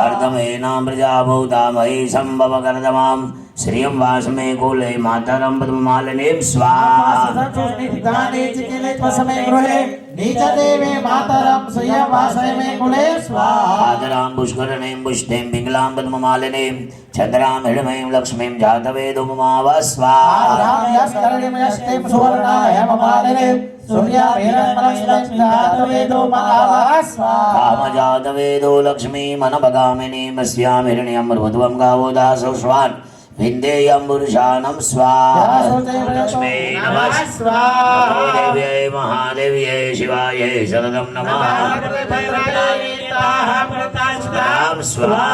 अर्धमेनां प्रजाभूतामहि सम्भव कर्दमां श्रियं वासमे कुले मातरं पद्ममालिनीं स्वाहा स्निग्धानि चिकिले त्वसमे गृहे नीचदेवे मातरं श्रियवासय मे कुले स्वाहा आदरां पुष्करणीं पुष्टिं पिङ्गलां पद्ममालिनीं चन्द्रां हिडमयीं लक्ष्मीं जातवेदुममाव स्वाहा यस्करणीमयस्तिं सुवर्णाय ममालिनीं सूर्याभिरमणलक्ष्मीं जातवेदुममाव स्वाहा कामजातवेदो लक्ष्मीमनभगामिनीं अस्यां हिरण्यं मरुध्वं गावो दासो स्वान् विन्देयं पुरुषाणं स्वाहा लक्ष्मी नमः स्वाहा देव्यै महादेव्यै शिवायै सततं नमः राम स्वाहा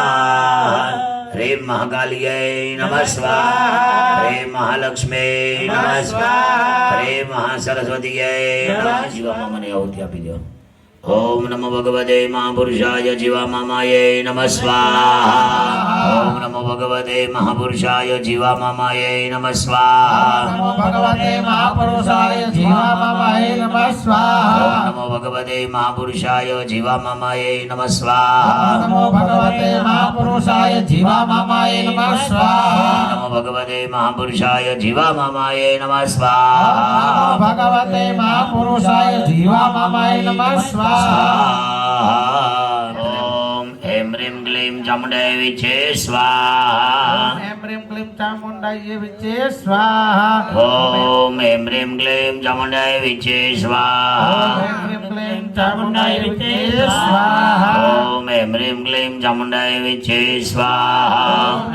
ह्रीं महाकालियै नमः स्वाहा ह्रीं महालक्ष्मी नमः स्वाहा ह्रीं महासरस्वतीयै नमः शिवा મને આहुતિ આપી દો ओम नमो भगवते महापुरुषाय जीवामामायै नमः स्वाहा ओम नमो भगवते महापुरुषाय जीवामामायै नमः स्वाहा नमो भगवते महापुरुषाय जीवामामायै नमः स्वाहा ओम नमो भगवते महापुरुषाय जीवामामायै नमः स्वाहा नमो भगवते महापुरुषाय जीवामामायै नमः स्वाहा नमो भगवते महापुरुषाय जीवामामायै नमः स्वाहा नमो भगवते महापुरुषाय जीवामामायै नमः स्वाहा ओम ऐं ह्रीं क्लीं चामुण्डायै विचे स्वाहा ऐं ह्रीं क्लीं चामुण्डायै विचे स्वाहा ओम ऐं ह्रीं क्लीं चामुण्डायै विचे स्वाहा ऐं ह्रीं क्लीं चामुण्डायै विचे स्वाहा ओम ऐं ह्रीं क्लीं चामुण्डायै विचे स्वाहा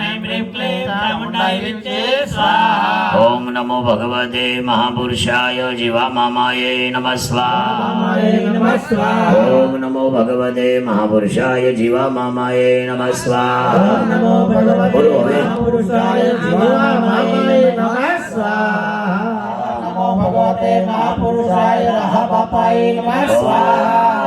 ऐं ह्रीं क्लीं चामुण्डायै विचे स्वाहा ओम नमो भगवते महापुरुषाय जीवामामायै नमः स्वाहा नमः स्वाहा ओम नमो भगवते महापुरुषाय जीवामामायै नमः स्वाहा नमो भगवते बोलो હવે महापुरुषाय जीवामामायै नमः स्वाहा नमो भगवते महापुरुषाय रहबापायै नमः स्वाहा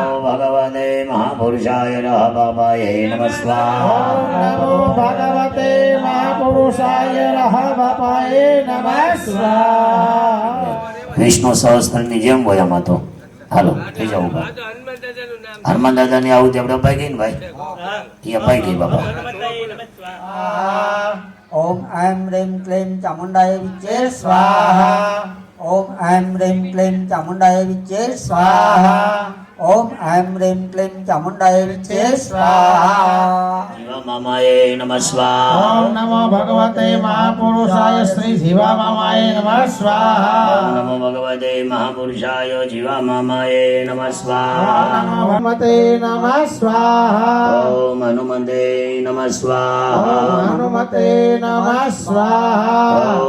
नमो भगवते महापुरुषाय रहबापायै नमः स्वाहा नमो भगवते महापुरुषाय रहबापायै नमः स्वाहा વિષ્ણુ સહસ્ત્રની જેમ હોય આમાં તો હાલો થઈ જાવ ઉભા હનુમાન દાદાની આવું આપણે અપાઈ ગઈ ને ભાઈ એ અપાઈ ગઈ બાપા ओम ऐं ह्रीं क्लीं चामुण्डाय विचे स्वाहा ओम ऐं ह्रीं क्लीं चामुण्डाय विचे स्वाहा ओम ऐं ह्रीं क्लीं चामुण्डाय विचे स्वाहा जीवामामायै नमः स्वाहा ओम नमो भगवते महापुरुषाय श्री जीवामामायै नमः स्वाहा ओम नमो भगवते महापुरुषाय जीवामामायै नमः स्वाहा नमो भगवते नमः स्वाहा ओम हनुमते नमः स्वाहा हनुमते नमः स्वाहा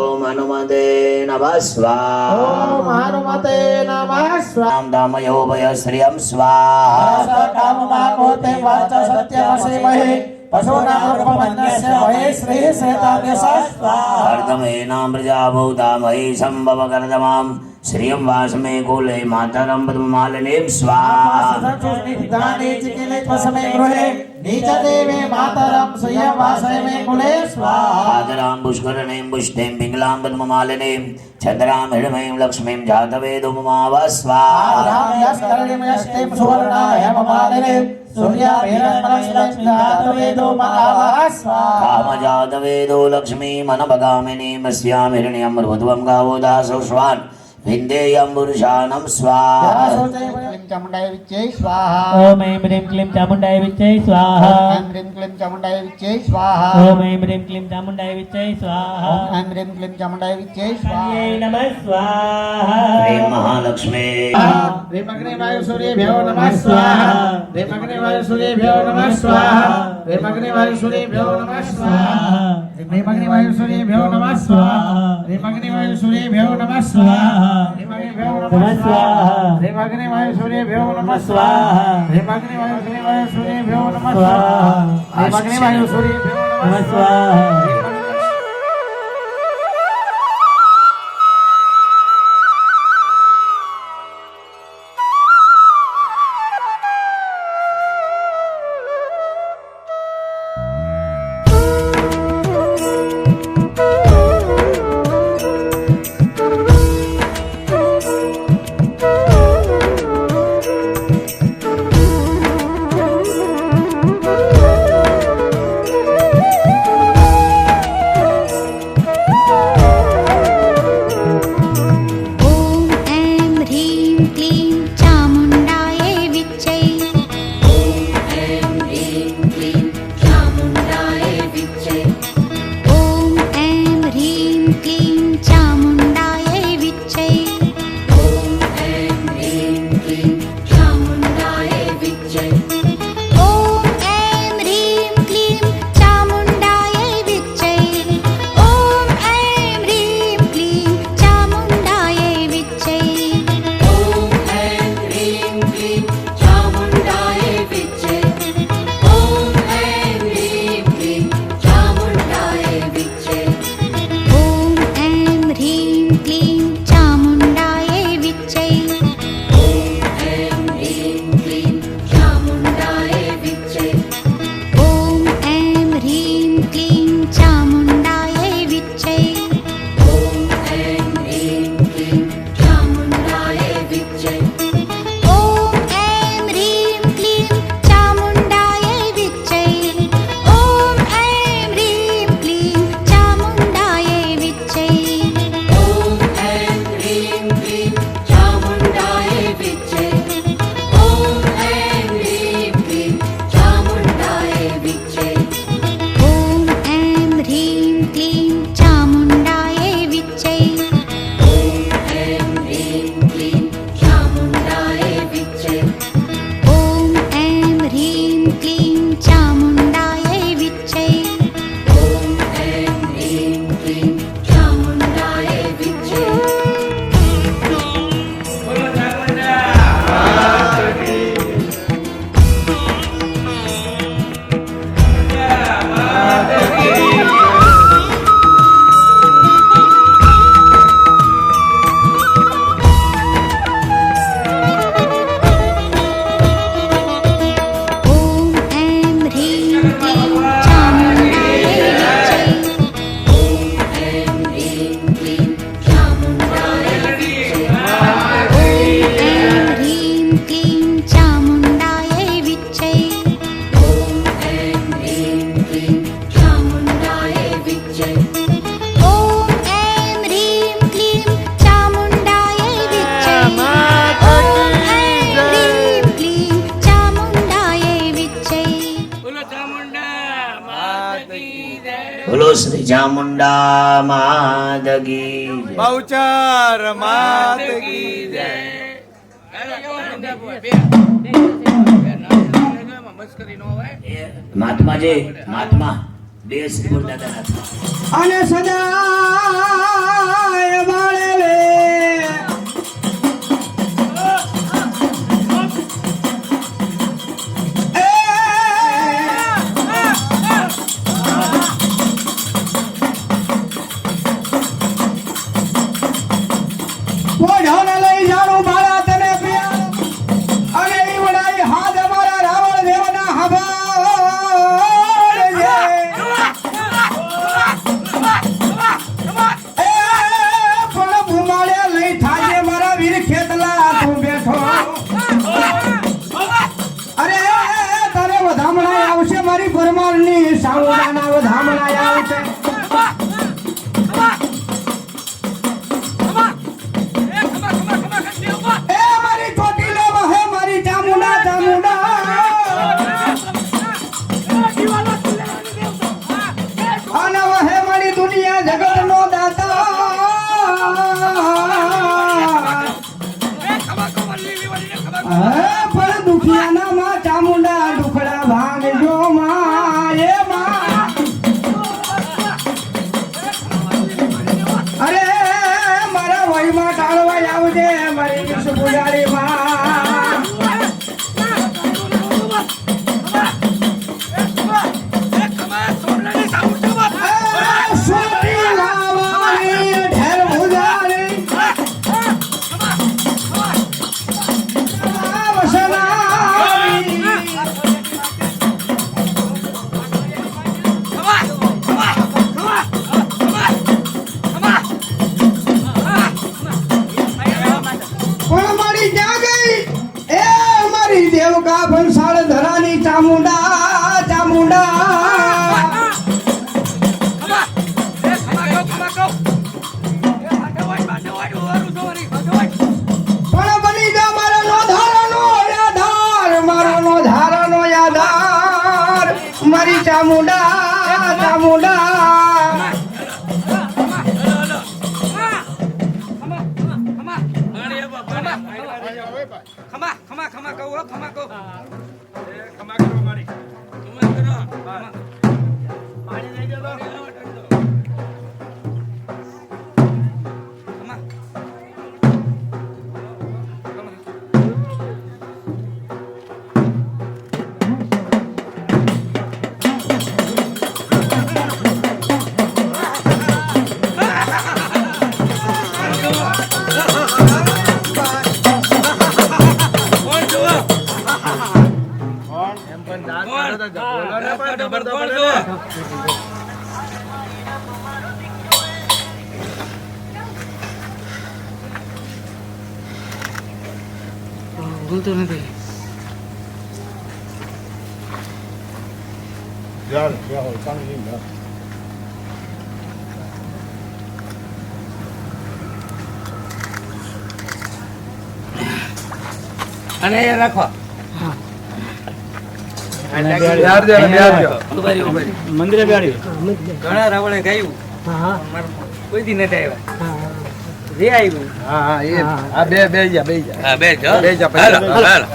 ओम हनुमते नमः स्वाहा ओम हनुमते नमः स्वाहा नाम दामयो भयश्रियं स्वाहा काममाकोते वाच सत्यमसिमहि पशूनामरूपमन्यस्य वै श्री श्वेताभ्यसः स्वाहा अर्धमेनां प्रजाभूतामयी सम्भव कर्दमां श्रियं वासमे कुले मातरं पद्ममालिनीं स्वाहा स्निग्धानि चिकिले त्वसमे गृहे नीचदेवे मातरं श्रियवासय मे कुले स्वाहा आदरां पुष्करणीं पुष्टिं पिङ्गलां पद्ममालिनीं चन्द्रां हिडमयीं लक्ष्मीं जातवेदुममाव स्वाहा यस्करणीमयस्तिं सुवर्णाय ममालिनीं सूर्याभिरमणलक्ष्मीं जातवेदुममाव स्वाहा कामजातवेदो लक्ष्मीमनभगामिनीं अस्यां हिरण्यं मरुध्वं गावो दासो स्वान् विन्देयं पुरुषाणं स्वाहा चामुण्डाय विचे स्वाहा ओम ऐं ह्रीं क्लीं चामुण्डायै विचे स्वाहा ऐं ह्रीं क्लीं चामुण्डाय विचे स्वाहा ओम ऐं ह्रीं क्लीं चामुण्डायै विचे स्वाहा ऐं ह्रीं क्लीं चामुण्डाय विचे स्वाहा यै नमः स्वाहा ह्रीं महालक्ष्मी ह्रीं अग्निवायुसूर्येभ्यो नमः स्वाहा ह्रीं अग्निवायुसूर्येभ्यो नमः स्वाहा ह्रीं अग्निवायुसूर्येभ्यो नमः स्वाहा ह्रीं अग्निवायुसूर्येभ्यो नमः स्वाहा ह्रीं अग्निवायुसूर्येभ्यो नमः स्वाहा ह्रीं अग्निवायुसूर्येभ्यो नमः स्वाहा ह्रीं अग्निवायुसूर्येभ्यो नमः स्वाहा ह्रीं अग्निवायुसूर्येभ्यो नमः स्वाहा क्लीं चामुण्डायै विच्चै ॐ ऐं ह्रीं क्लीं चामुण्डायै विच्चै ॐ ऐं ह्रीं क्लीं चामुण्डायै विच्चै ॐ ऐं ह्रीं क्लीं चामुण्डायै विच्चै ॐ ऐं ह्रीं क्लीं चामुण्डायै विच्चै ॐ ऐं ह्रीं क्लीं चामुण्डायै विच्चै ॐ ऐं ह्रीं क्लीं चामुण्डायै विच्चै ॐ ऐं ह्रीं क्लीं चामुण्डायै विच्चै ॐ ऐं ह्रीं क्लीं चामुण्डायै विच्चै ॐ ऐं ह्रीं क्लीं चामुण्डायै विच्चै ॐ ऐं ह्रीं क्लीं चामुण्डायै विच्चै ॐ ऐं ह्रीं क्लीं चामुण्डायै विच्चै ॐ ऐं ह्रीं क्लीं चामुण्डायै विच्चै ॐ ऐं ह्रीं क्लीं चामुण्डायै विच्चै બોલો શ્રી ચામુંડા માત કી જય. બહુચર માત કી જય. મહાત્મા જે મહાત્મા બે શ્રી બોલતા હતા. અને સદાય વાળે રે પોઢાને લઈ જાણું મારા તને પ્રિય અને ઈ વડાઈ હાથ અમારા રાવણ દેવના હબાળજે. એ પણ ભૂમાળે લઈ થાજે મારા વીર ખેતલા તું બેઠો. અરે તારે વધામણા આવશે મારી પરમારની સાવડાના વધામણા આવશે. એ મારી ચોટીલો વહે મારી ચામુંડા ચામુંડા. અને વહે મારી દુનિયા જગતનો દાતા. પણ દુખિયાના માં ચામુંડા દુખડા ભાંગજો માં એ માં. અરે મારા વહીમાં ટાળવા આવજે મારી વિષ પુજારી માં. સોટી લાવાની ઢેર પુજારી વસનારી. પણ મારી ક્યાં ગઈ એ મારી દેવકા ભંસાળ ધરાની ચામુંડા ચામુંડા. પણ બની ખમા ખમા ખમા કહું હો ખમા કહું ખમા કરો મારી ખમા કરો ખમા. પાણી લઈ જતો ખમા. કોણ જુઓ? એમ પણ ના કોણ? કરો તો બોલો ને પણ ખબર તો કોણ પડે જુઓ? ને. ભૂલતું નથી. ચાલ ચાલ પાણી લઈ લો. અને એ રાખો. મંદિરે બેહાડી ઘણા રાવણે ગાયું મારે કોઈ દી નથી આવ્યા જે આવ્યું હા હા એ આ બે જા હા બે જ બે જા હેલો હેલો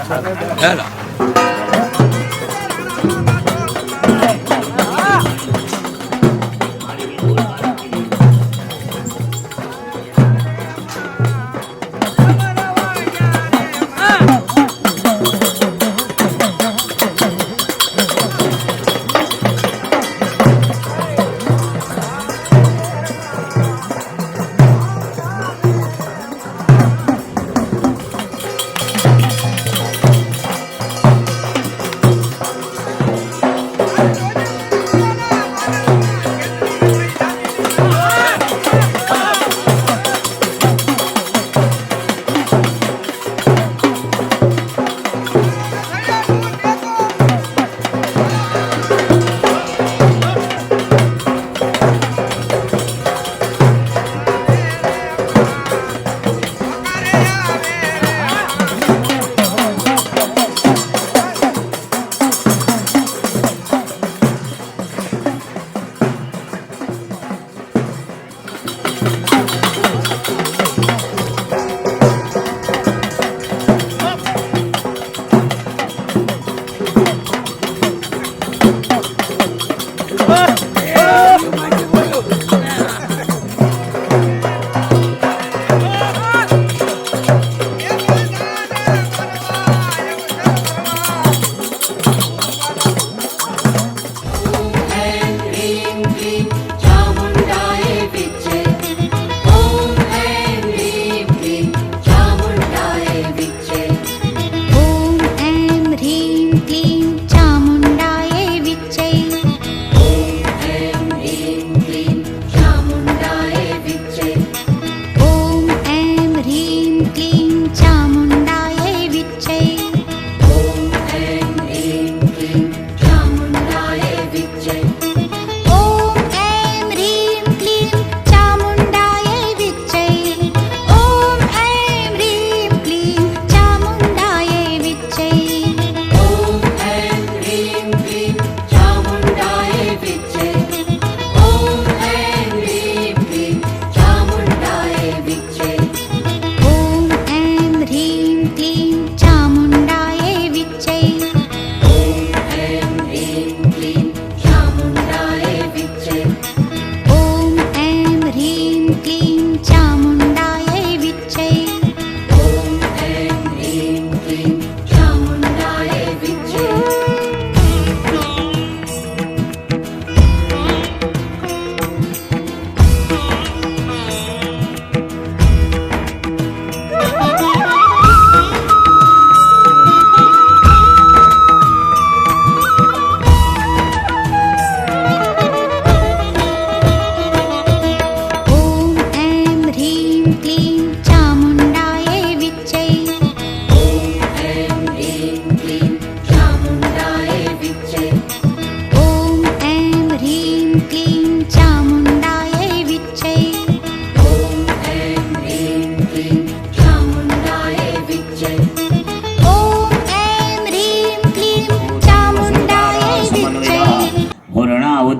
હેલો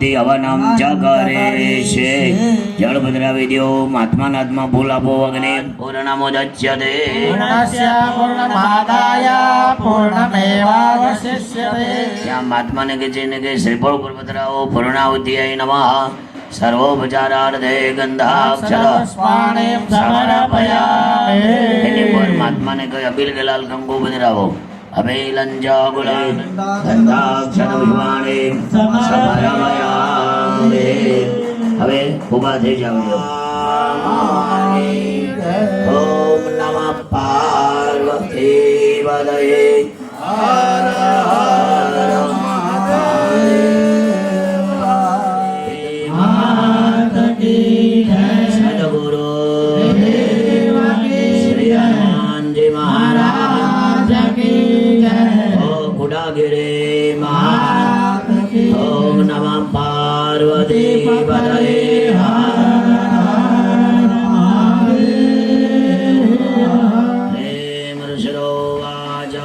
પૂર્ણાહુતિ હવનમ ચ કરે છે જળ ભદ્રાવી દ્યો મહાત્માના હાથમાં ફૂલ આપો અગ્નિ પૂર્ણમોદચ્યતે પૂર્ણસ્ય પૂર્ણમાદાય પૂર્ણમેવાવશિષ્યતે ત્યાં મહાત્માને કે છે ને કે શ્રીફળ ઉપર પધરાવો પૂર્ણાહુતિય નમઃ સર્વોપચારાર્થે ગંધાક્ષર સ્વાણિમ સમર્પયામિ એની પર મહાત્માને કહે અબીલ કે લાલ કંકુ પધરાવો અભિલંજ ગુલાલ ગંધાક્ષર પુષ્પાણિ સમર્પયામિ હવે ઊભા થઈ જાવ ઓમ નમઃ પાર્વતી પદયે હર હર સદગુરુ શ્રી હનુમાનજી મહારાજ ઓ ગુડાગિરી મહારાજ ઓમ નમઃ પાર્વતી પદયે પ્રેમ ઋષિરો વાચ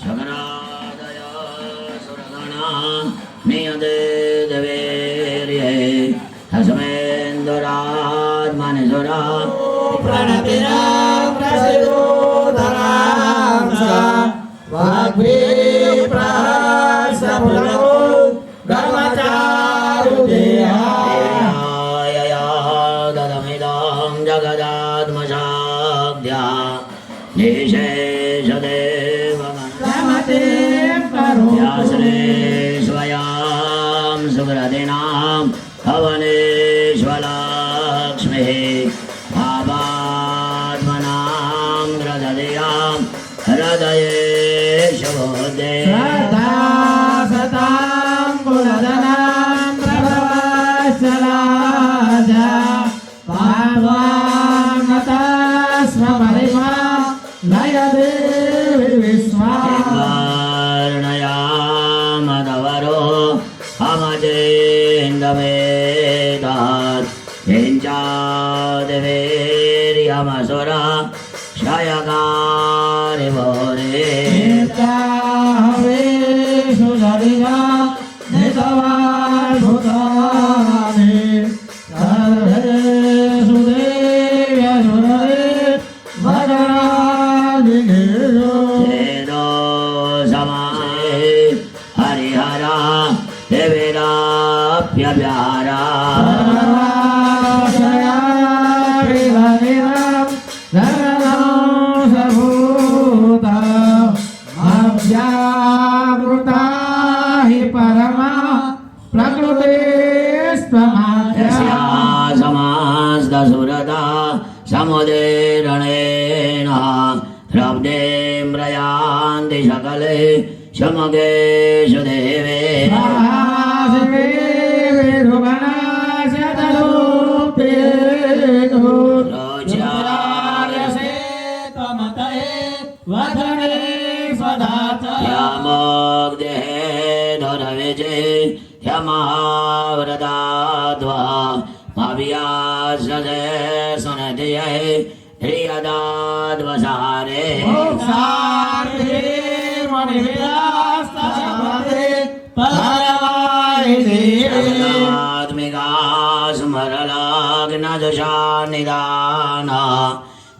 શંકરાદય સુરગણા નિયતે દેવેર્યે હસમેન્દરાત્મનેશ્વરા પ્रणतिरां प्रसिद्धोधरां सा वाग्विप्रहसफुलो कर्मचारुदेहाय ददमिदं जगदात्मसाध्या निशेषदेवगणमते व्यासरेश्वयां सुकृतिनां हवनेश्वलक्ष्मीः भावात्मनां हृदयां हृदये शोधे सतां कुलधनां प्रभवशलाजा पार्वाणतस्मरिमा नयदेवी विश्वा वर्णयामदवरो अमजेन्दवेदात् हिञ्चादेवेर्यमसुरा क्षयकारिभोरे वेदो समासे हरिहरा देवीराप्यव्यारा जागृता हि परमा प्रकृतिस्त्वमाद्या समास्तसुरता समुदीरणेन रब्देम्रयान्ति सकले समगेषु देवे ्यामोग्देधुरविजे ह्यमहाव्रताद्वा मव्यासदे सुनधिये ह्रियदाद्वसारे आत्मिका स्मरलाग्नदशा निदाना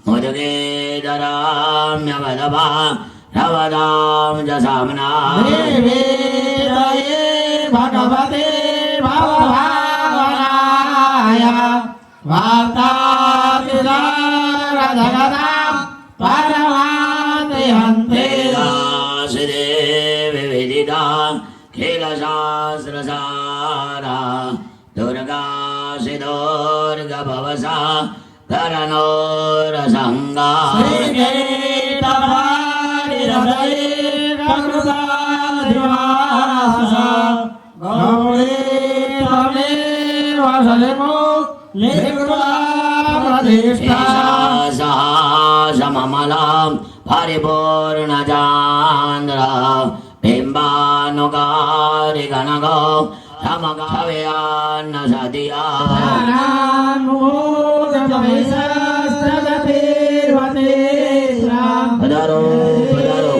मुदगेदराम्यवदभा रवदां च साम्ना भगवते भवभावनाय वार्तातिदारजगदां परमाति हन्ते दासिदेवी विदिता खिलशास्त्रसारा दुर्गासि दुर्गभवसा धरनोरसङ्गा सममलां परिपूर्णचान्द्र बिम्बानुगारि गणगो समगव्यान्न सदिया पधारो पधारो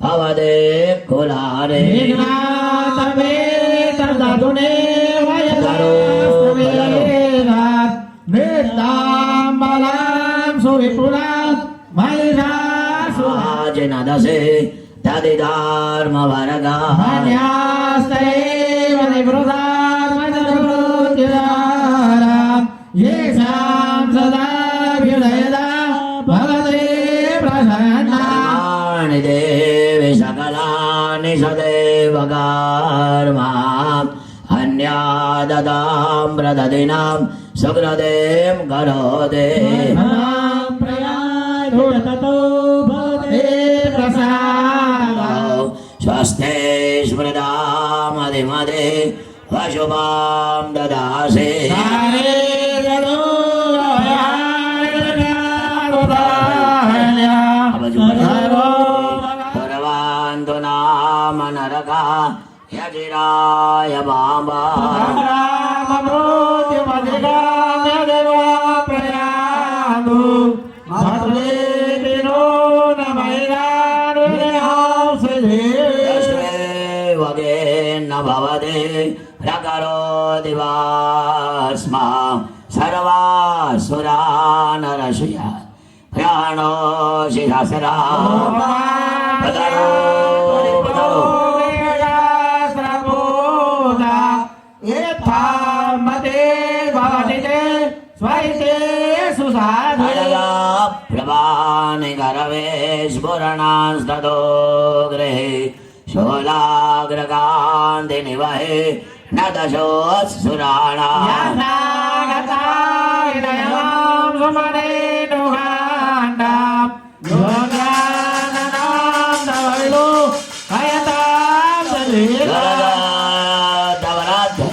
भवदे कुलारे नदसे तदिधर्म वर्गा देवी सकलानि सदैव कर्मा अन्याददाम्रददिनां सुकृदें करोति स्वस्ते स्मृतामधिमदे वशुभां ददासि सर्वान्तु नाम नरका यजिराय बाबा न भवते प्रकरोति वास्मा सर्वासुरा नरसुया प्राणोषि सहस्रा प्रभानि गर्वेश्वरणास्ततो गृहे शोलाग्रकान्ति निवहे न दशोऽसुराणा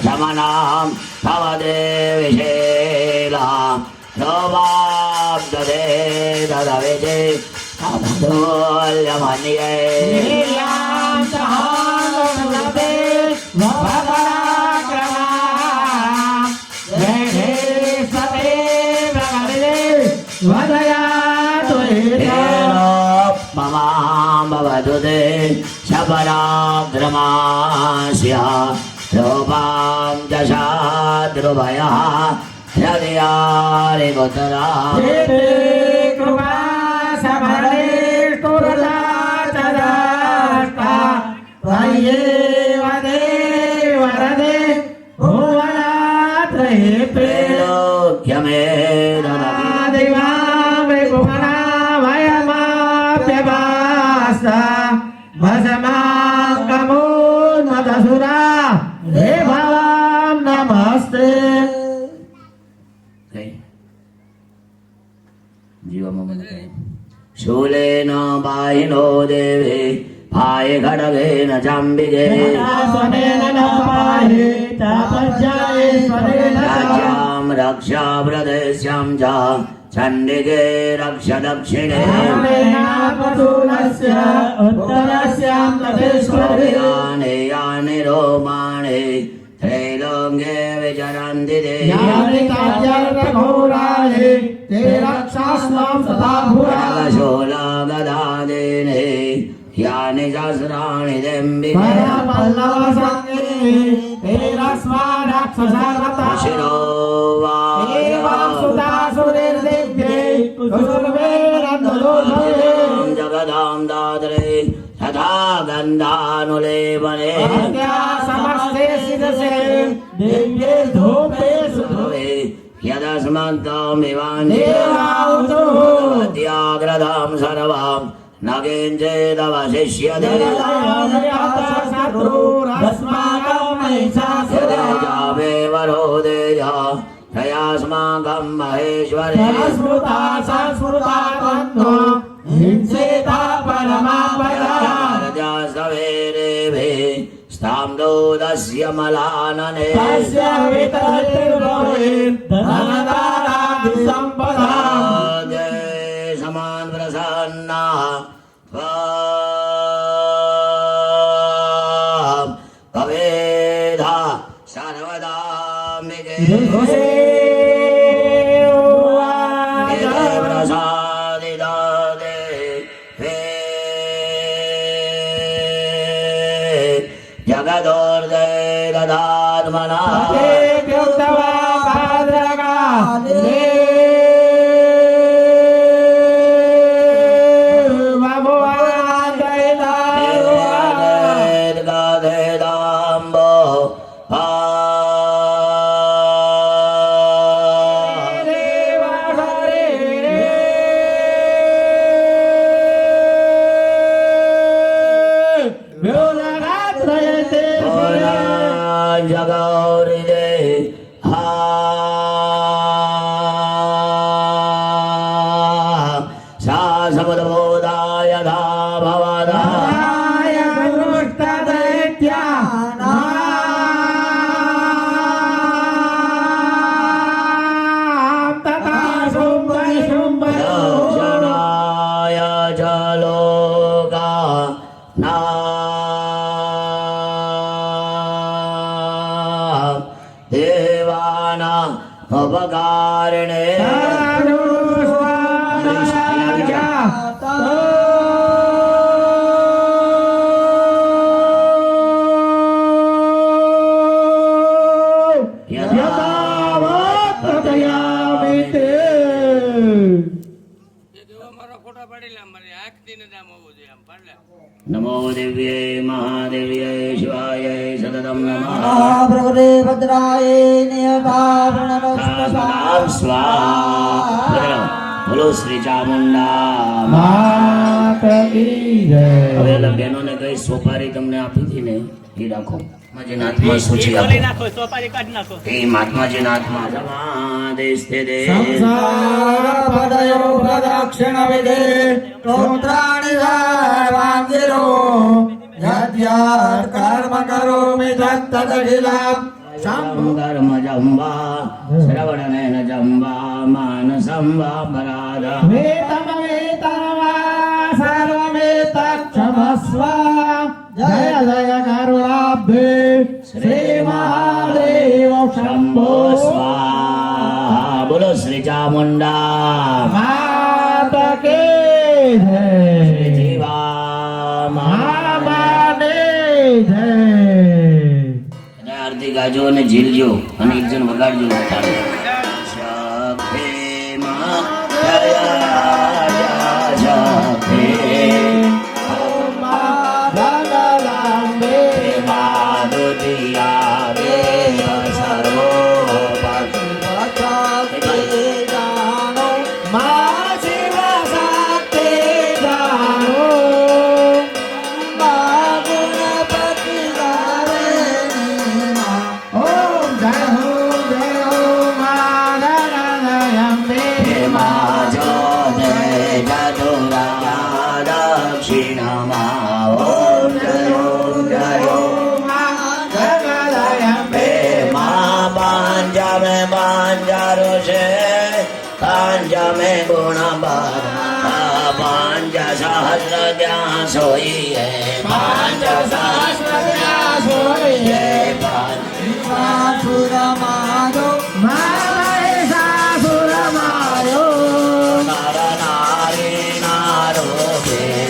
शमनां भवदे विशेला लोभाब्दे ददविजे अवधोल्यमन्ये भवदुदे शबराग्रमास्या लोभां दशाद्रुभयः हृदयारे गोतरा नमस्ते शूलेन बाहिनो देवे भाय खड्गेन चाम्बिके राज्यां रक्षा प्रदेश्यां च चण्डिके रक्ष दक्षिणे यानि यानि रोमाणि त्रैलोक्ये विचरन्ति ते शूलगदादीने यानि सहस्राणि शिरो जगदां दादरे तथा गन्धानुलेपने यदस्मत्तामिवान्याग्रदां सर्वां न किञ्चिदवशिष्यते वरोदेय तयास्माकं महेश्वरे सवेरेभे स्ताम्रोदस्य मलानने समान प्रसन्ना कवेधा सर्वदा प्रसादिदा जगदोर्दय ददात्मना अपकारणे नमो दिव्ये महादेव्ये शिवाय सततं नमः प्रभुरे भद्राय नियताप्रणवस्मसां स्वाहा बोलो श्री चामुंडा मात की जय હવે બહેનોને કઈ સોપારી તમને આપી હતી ને એ રાખો માજી નાથમાં સૂચી આપો નાખો સોપારી કાઢ નાખો એ મહાત્માજી નાથમાં દેસ્તે દે સંસાર પદયો પ્રદક્ષિણ વિદે તોત્રાણિ સર્વાંગિરો યદ્યત કર્મ કરોમિ તત્તદખિલા કર્મ જંબા શ્રવણનેન જંબા માનસં વા પરાધ વેતમવેતમવા સર્વમેતક્ષમસ્વ જય જય કરુણાબ્ધે શ્રી મહાદેવ શંભો સ્વાહા બોલો શ્રી ચામુંડા માત કે જય જીવા માને જય અને આરતી ગાજો અને ઝીલજો અને એક જણ વગાડજો તાળી. શક્તિ માં જય જય શક્તિ માધુતિયા દેવ સર્વો પાંજમે ગુણ પાંચ સહસ્ર ત્યાં સોઈએ પાંચ સહસ્ર ત્યાં સોઈએ સુરમાયો મારે સાસુરમાયો નર નારી નારોગે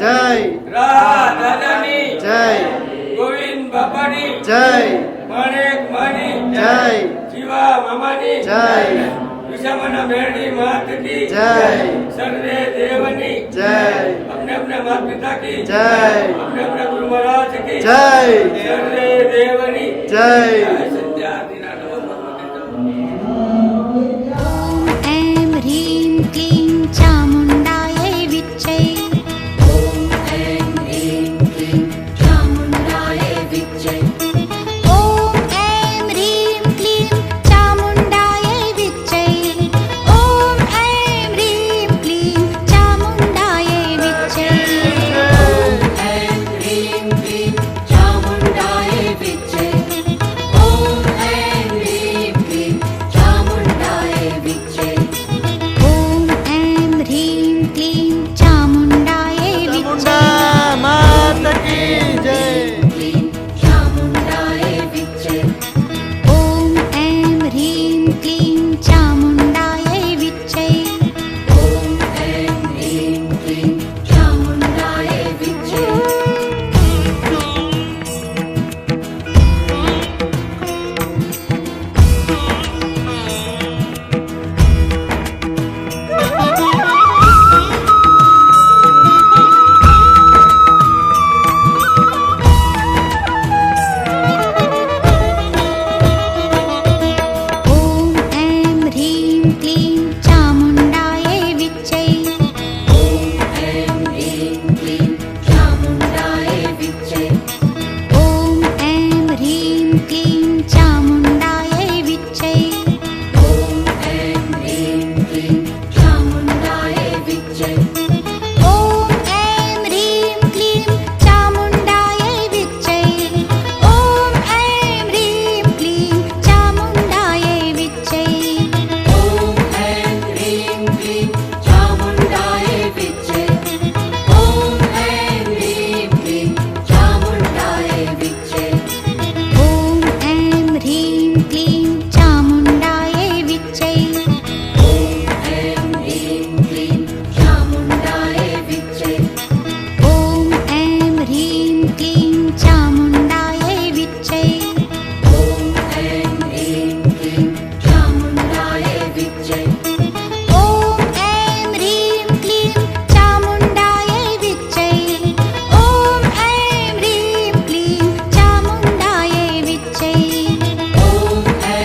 જય રાધાની જય ગોવિંદ બાપાની જય માણેક માની જય જીવા મામાની જય વિશામના મેરડી માત की જય सर्वे देवनी જય अपने अपने माता पिता की જય अपने अपने गुरु महाराज की જય सर्वे देवनी જય संध्या दिना ऐं ह्रीं क्लीं चामुण्डायै विच्चै ऐं ह्रीं क्लीं चामुण्डायै विच्चै ॐ ऐं ह्रीं क्लीं चामुण्डायै विच्चै ॐ ऐं ह्रीं क्लीं चामुण्डायै विच्चै ऐं ह्रीं क्लीं चामुण्डायै विच्चै ॐ ऐं ह्रीं क्लीं चामुण्डायै विच्चै ॐ ऐं ह्रीं क्लीं चामुण्डायै विच्चै માત કી જય क्लीं चामुण्डायै विच्चै ॐ ऐं ह्रीं क्लीं चामुण्डायै विच्चै ॐ ऐं ह्रीं क्लीं चामुण्डायै विच्चै ॐ ऐं ह्रीं क्लीं चामुण्डायै विच्चै ॐ ऐं ह्रीं क्लीं चामुण्डायै विच्चै ॐ ऐं ह्रीं क्लीं चामुण्डायै विच्चै ॐ ऐं ह्रीं क्लीं चामुण्डायै विच्चै ॐ ऐं ह्रीं क्लीं चामुण्डायै विच्चै ॐ ऐं ह्रीं क्लीं चामुण्डायै विच्चै ॐ ऐं ह्रीं क्लीं चामुण्डायै विच्चै ॐ ऐं ह्रीं क्लीं चामुण्डायै विच्चै ॐ ऐं ह्रीं क्लीं चामुण्डायै विच्चै ॐ ऐं ह्रीं क्लीं चामुण्डायै विच्चै ॐ ऐं ह्रीं क्लीं चामुण्डायै विच्चै ॐ ऐं ह्रीं क्लीं चामुण्डायै विच्चै ॐ ऐं ह्रीं क्लीं चामुण्डायै विच्चै ॐ ऐं ह्रीं क्लीं चामुण्डायै विच्चै ॐ ऐं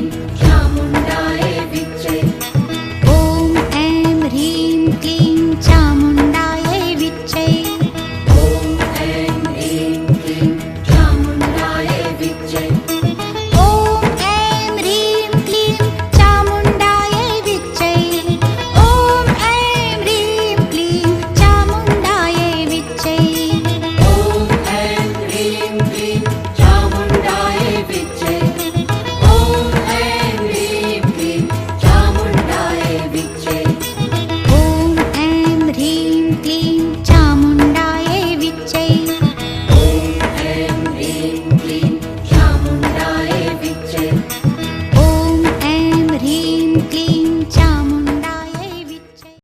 क्लीं चामुण्डाय विच्चे ॐ ऐं ह्रीं क्लीं चामुण्डायै विच्चे ॐ ऐं ह्रीं क्लीं चामुण्डाय विच्चे ॐ ऐं ह्रीं क्लीं चामुण्डायै विच्चे ॐ ऐं ह्रीं क्लीं चामुण्डायै विच्चे ॐ ऐं ह्रीं क्लीं चामुण्डाय विच्चे ॐ ऐं ह्रीं क्लीं चामुण्डाय विच्चे ॐ ऐं ह्रीं क्लीं चामुण्डायै विच्चे ॐ ऐं ह्रीं क्लीं